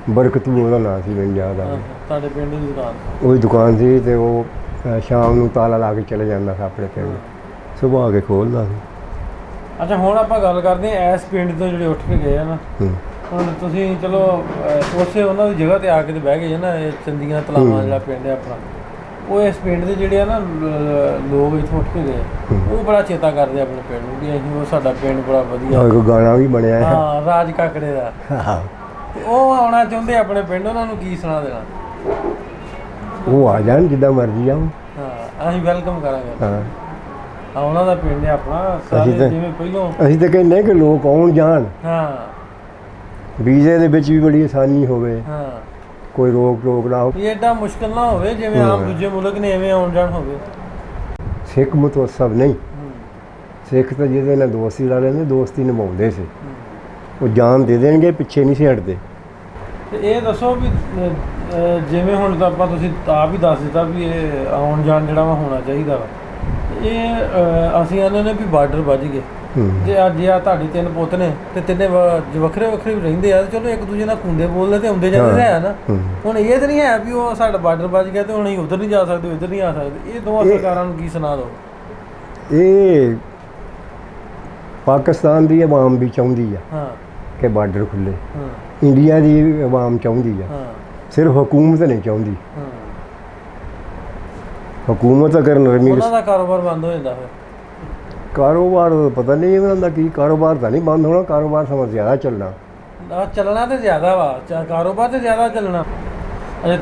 ਬਰਕਤੂ ਉਹਦਾ ਨਾਂ ਸੀ, ਮੈਨੂੰ ਯਾਦ ਆ।
ਤੁਹਾਡੇ ਪਿੰਡ ਦੀ ਦੁਕਾਨ? ਉਹੀ
ਦੁਕਾਨ ਸੀ, ਅਤੇ ਉਹ ਸ਼ਾਮ ਨੂੰ ਤਾਲਾ ਲਾ ਕੇ ਚਲੇ ਜਾਂਦਾ ਸੀ ਆਪਣੇ ਪਿੰਡ, ਸੁਬਾਹ ਆ ਕੇ ਖੋਲ੍ਹਦਾ ਸੀ।
ਅੱਛਾ ਹੁਣ ਆਪਾਂ ਗੱਲ ਕਰਦੇ ਹਾਂ ਇਸ ਪਿੰਡ ਤੋਂ ਜਿਹੜੇ ਉੱਠ ਕੇ ਗਏ ਆ ਨਾ, ਹੁਣ ਤੁਸੀਂ ਚਲੋ ਉਸੇ ਉਹਨਾਂ ਦੀ ਜਗ੍ਹਾ 'ਤੇ ਆ ਕੇ ਤੇ ਬਹਿ ਗਏ ਨਾ, ਇਹ ਚੰਦੀਆਂ ਤਲਾਵਾਂ ਜਿਹੜਾ ਪਿੰਡ ਹੈ ਆਪਣਾ, ਉਹ ਇਸ ਪਿੰਡ ਦੇ ਜਿਹੜੇ ਆ ਨਾ ਲੋਕ ਇੱਥੋਂ ਉੱਠ ਕੇ ਗਏ, ਉਹ ਬੜਾ ਚੇਤਾ ਕਰਦੇ ਆਪਣੇ ਪਿੰਡ ਨੂੰ ਵੀ ਅਸੀਂ ਉਹ ਸਾਡਾ ਪਿੰਡ ਬੜਾ ਵਧੀਆ।
ਕੋਈ ਗਾਣਾ ਵੀ ਬਣਿਆ,
ਹਾਂ, ਰਾਜ ਕਾਕੜੇ ਦਾ। ਤੇ ਉਹ ਆਉਣਾ ਚਾਹੁੰਦੇ ਆਪਣੇ ਪਿੰਡ, ਉਹਨਾਂ ਨੂੰ ਕੀ ਸੁਣਾ ਦੇਣਾ?
ਉਹ ਆ ਜਾਣ ਜਿੱਦਾਂ ਮਰਜ਼ੀ ਆਉਣ,
ਹਾਂ ਅਸੀਂ ਵੈਲਕਮ ਕਰਾਂਗੇ।
ਹਾਂ,
ਉਹਨਾਂ ਦਾ ਪਿੰਡ ਹੈ ਆਪਣਾ, ਸਾਰੇ ਜਿਵੇਂ ਪਹਿਲੋਂ
ਅਸੀਂ ਤਾਂ ਕਹਿੰਦੇ ਕਿ ਲੋਕ ਆਉਣ ਜਾਣ।
ਹਾਂ,
ਵੀਜ਼ੇ ਦੇ ਵਿੱਚ ਵੀ ਬੜੀ ਆਸਾਨੀ ਹੋਵੇ,
ਹਾਂ,
ਕੋਈ ਰੋਕ ਨਾ ਹੋ,
ਇਹ ਐਡਾ ਮੁਸ਼ਕਿਲ ਨਾ ਹੋਵੇ ਜਿਵੇਂ ਆਮ ਦੂਜੇ ਮੁਲਕ ਨੇ ਐਵੇਂ ਆਉਣ ਜਾਣ ਹੋਵੇ।
ਸਿੱਖ ਮੁਤਵਸਬ ਨਹੀਂ, ਸਿੱਖ ਤਾਂ ਜਿਹਦੇ ਨਾਲ ਦੋਸਤੀ ਲਾ ਲੈਂਦੇ, ਦੋਸਤੀ ਨਿਭਾਉਂਦੇ ਸੀ, ਉਹ ਜਾਨ ਦੇ ਦੇਣਗੇ, ਪਿੱਛੇ ਨਹੀਂ ਸੀ ਹਟਦੇ।
ਤੇ ਇਹ ਦੱਸੋ ਵੀ ਜਿਵੇਂ ਹੁਣ ਤਾਂ ਆਪਾਂ ਤੁਸੀਂ ਆਪ ਹੀ ਦੱਸ ਦਿੱਤਾ ਵੀ ਇਹ ਆਉਣ ਜਾਣ ਜਿਹੜਾ ਵਾ ਹੋਣਾ ਚਾਹੀਦਾ ਵਾ, ਇਹ ਅਸੀਂ ਇਹਨਾਂ ਨੇ ਵੀ ਬਾਰਡਰ ਵੱਜ ਗਏ, ਜੇ ਅੱਜ ਆ ਤੁਹਾਡੀ 3 ਪੁੱਤ ਨੇ ਤੇ ਤਿੰਨੇ ਵੱਖਰੇ ਵੱਖਰੇ ਵੀ ਰਹਿੰਦੇ ਆ, ਚਲੋ ਇੱਕ ਦੂਜੇ ਨਾਲ ਕੁੰਡੇ ਬੋਲਦੇ ਤੇ ਆਉਂਦੇ ਜਾਂਦੇ ਹੈ ਨਾ। ਹੁਣ ਇਹ ਤਾਂ ਨਹੀਂ ਹੈ ਵੀ ਉਹ ਸਾਡਾ ਬਾਰਡਰ ਵੱਜ ਗਿਆ ਤੇ ਹੁਣ ਅਸੀਂ ਉੱਧਰ ਨਹੀਂ ਜਾ ਸਕਦੇ, ਇੱਧਰ ਨਹੀਂ ਆ ਸਕਦੇ। ਇਹ ਦੋਵਾਂ ਸਰਕਾਰਾਂ ਨੂੰ ਕੀ ਸੁਣਾ ਦਿਓ?
ਇਹ ਪਾਕਿਸਤਾਨ ਦੀ ਆਵਾਮ ਵੀ ਚਾਹੁੰਦੀ ਆ ਕਿ ਬਾਰਡਰ ਖੁੱਲ੍ਹੇ, ਇੰਡੀਆ ਦੀ ਆਵਾਮ ਚਾਹੁੰਦੀ ਆ, ਸਿਰਫ ਹਕੂਮਤ ਨਹੀਂ ਚਾਹੁੰਦੀ। ਹਕੂਮਤ ਅਗਰ ਨਰਮੀ,
ਉਹਨਾਂ ਦਾ ਕਾਰੋਬਾਰ ਬੰਦ ਹੋ ਜਾਂਦਾ ਫਿਰ।
ਕਾਰੋਬਾਰ ਪਤਾ ਨਹੀਂ ਉਹਨਾਂ ਦਾ ਕੀ, ਕਾਰੋਬਾਰ ਤਾਂ ਨਹੀਂ ਬੰਦ ਹੋਣਾ, ਕਾਰੋਬਾਰ ਸਮਾਂ ਜ਼ਿਆਦਾ ਚੱਲਣਾ।
ਚੱਲਣਾ ਤਾਂ ਜ਼ਿਆਦਾ ਵਾ, ਕਾਰੋਬਾਰ ਤਾਂ ਜ਼ਿਆਦਾ ਚੱਲਣਾ।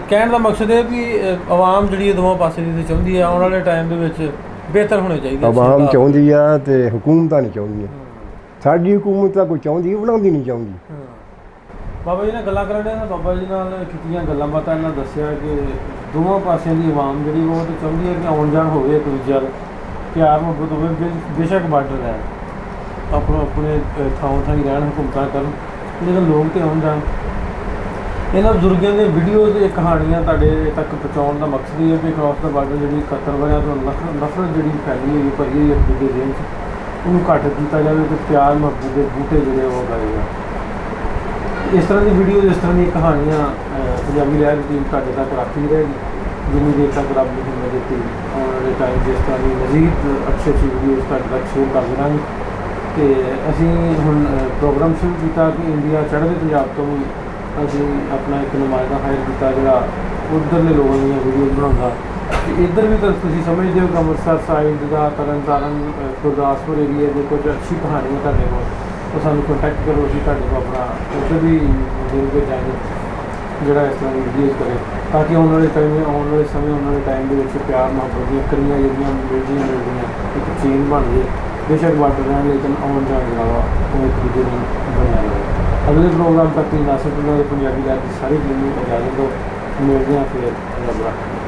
ਕਹਿਣ ਦਾ ਮਕਸਦ ਇਹ ਵੀ ਆਵਾਮ ਜਿਹੜੀ ਦੋਵਾਂ ਪਾਸੇ ਦੀ ਚਾਹੁੰਦੀ ਆ ਆਉਣ ਵਾਲੇ ਟਾਈਮ ਦੇ ਵਿੱਚ ਬਿਹਤਰ ਹੋਣੇ ਚਾਹੀਦੇ।
ਆਵਾਮ ਚਾਹੁੰਦੀ ਆ ਤੇ ਹਕੂਮਤਾਂ ਨਹੀਂ ਚਾਹੁੰਦੀਆਂ। ਸਾਡੀ ਹਕੂਮਤ ਤਾਂ ਕੋਈ ਚਾਹੁੰਦੀ, ਬਣਾਉਂਦੀ ਨਹੀਂ ਚਾਹੁੰਦੀ।
ਬਾਬਾ ਜੀ ਨਾਲ ਗੱਲਾਂ ਕਰਨ ਦੇ, ਬਾਬਾ ਜੀ ਨਾਲ ਕੀਤੀਆਂ ਗੱਲਾਂ ਬਾਤਾਂ, ਇਹਨਾਂ ਦੱਸਿਆ ਕਿ ਦੋਵਾਂ ਪਾਸਿਆਂ ਦੀ ਆਵਾਮ ਜਿਹੜੀ ਉਹ ਤਾਂ ਚਾਹੁੰਦੀ ਹੈ ਕਿ ਆਉਣ ਜਾਣ ਹੋਵੇ, ਇੱਕ ਦੂਜੇ ਨਾਲ ਪਿਆਰ ਮੁਹੱਬਤ ਹੋਵੇ, ਬੇਸ਼ੱਕ ਬਾਰਡਰ ਰਹਿਣ, ਆਪਣੇ ਥਾਂ ਹੀ ਰਹਿਣ, ਹਕੂਮਤਾਂ ਕਰਨ, ਲੇਕਿਨ ਲੋਕ ਤੇ ਆਉਣ ਜਾਣ। ਇਹਨਾਂ ਬਜ਼ੁਰਗਾਂ ਦੀਆਂ ਵੀਡੀਓਜ਼ ਤੇ ਕਹਾਣੀਆਂ ਤੁਹਾਡੇ ਤੱਕ ਪਹੁੰਚਾਉਣ ਦਾ ਮਕਸਦ ਇਹ ਹੈ ਕਿ ਕ੍ਰਾਸ ਦਾ ਬਾਰਡਰ ਜਿਹੜੀ 71 ਵਜ੍ਹਾ ਤੋਂ ਨਫ਼ਰਤ ਜਿਹੜੀ ਫੈਲੀ ਹੋਈ ਭਰੀ ਹੋਈ ਹੈ ਦੂਜੇ ਦੇਸ਼ 'ਚ, ਉਹਨੂੰ ਘੱਟ ਕੀਤਾ ਜਾਵੇ ਤੇ ਪਿਆਰ ਮੁਹੱਬਤ ਦੇ ਬੂਟੇ ਜਿਹੜੇ ਉਹ ਉਗਾਏ ਜਾਣ। ਇਸ ਤਰ੍ਹਾਂ ਦੀ ਵੀਡੀਓ, ਇਸ ਤਰ੍ਹਾਂ ਦੀਆਂ ਕਹਾਣੀਆਂ ਪੰਜਾਬੀ ਲਹਿਰ ਦੀ ਟੀਮ ਤੁਹਾਡੇ ਤੱਕ ਰੱਖਦੀ ਰਹੇਗੀ, ਜਿੰਨੀ ਦੇਰ ਤੱਕ ਰੱਬ ਦੀ ਹਿੰਮਤ ਦਿੱਤੀ ਆਉਣ ਵਾਲੇ ਟਾਈਮ ਜਿਸ ਤਰ੍ਹਾਂ ਦੀ ਮਜ਼ੀਦ ਅੱਛੀ ਵੀਡੀਓਜ਼ ਤੁਹਾਡੇ ਤੱਕ ਸ਼ੇਅਰ ਕਰ ਦੇਵਾਂਗੇ। ਅਤੇ ਅਸੀਂ ਹੁਣ ਪ੍ਰੋਗਰਾਮ ਸ਼ੁਰੂ ਕੀਤਾ ਕਿ ਇੰਡੀਆ ਚੜ੍ਹਦੇ ਪੰਜਾਬ ਤੋਂ ਵੀ ਅਸੀਂ ਆਪਣਾ ਇੱਕ ਨੁਮਾਇੰਦਾ ਹਾਇਰ ਕੀਤਾ ਜਿਹੜਾ ਉੱਧਰਲੇ ਲੋਕਾਂ ਦੀਆਂ ਵੀਡੀਓਜ਼ ਬਣਾਉਂਦਾ। ਅਤੇ ਇੱਧਰ ਵੀ ਤਾਂ ਤੁਸੀਂ ਸਮਝਦੇ ਹੋ ਕਿ ਅੰਮ੍ਰਿਤਸਰ ਸਾਈਡ ਦਾ, ਤਰਨ ਤਾਰਨ, ਗੁਰਦਾਸਪੁਰ ਏਰੀਏ ਦੇ ਕੁਝ ਅੱਛੀ ਕਹਾਣੀਆਂ ਤੁਹਾਡੇ ਕੋਲ, ਤਾਂ ਸਾਨੂੰ ਕੰਟੈਕਟ ਕਰੋ, ਅਸੀਂ ਤੁਹਾਡੇ ਕੋਲ ਆਪਣਾ ਉੱਧਰ ਵੀ ਦੇਣ ਕੇ ਜਾਏਂਗੇ ਜਿਹੜਾ ਇਸ ਤਰ੍ਹਾਂ ਦੀ ਵੀਡੀਓਜ਼ ਕਰੇ, ਤਾਂ ਕਿ ਆਉਣ ਵਾਲੇ ਸਮੇਂ ਆਉਣ ਵਾਲੇ ਟਾਈਮ ਦੇ ਵਿੱਚ ਪਿਆਰ ਮੁਹੱਬਤ ਦੀਆਂ ਕੜੀਆਂ ਜਿਹੜੀਆਂ ਮਿਲਦੀਆਂ ਇੱਕ ਚੇਨ ਬਣ ਜੇ। ਬੇਸ਼ੱਕ ਬਾਰਡਰ ਰਹਿਣ, ਲੇਕਿਨ ਆਉਣ ਜਾਣ ਜਿਹੜਾ ਵਾ ਉਹ ਇੱਕ ਦੂਜੇ ਨੂੰ ਬਣਿਆ ਰਹੇ। ਅਗਲੇ ਪ੍ਰੋਗਰਾਮ ਤੱਕ ਨਾਸਿਕ ਪੰਜਾਬੀ ਲਹਿਰ ਦੀ ਸਾਰੀ ਟੀਮ ਨੂੰ ਇਜਾਜ਼ਤ ਦਿਓ, ਮਿਲਦੇ ਹਾਂ ਫਿਰ ਰੱਬ ਰੱਖੇ।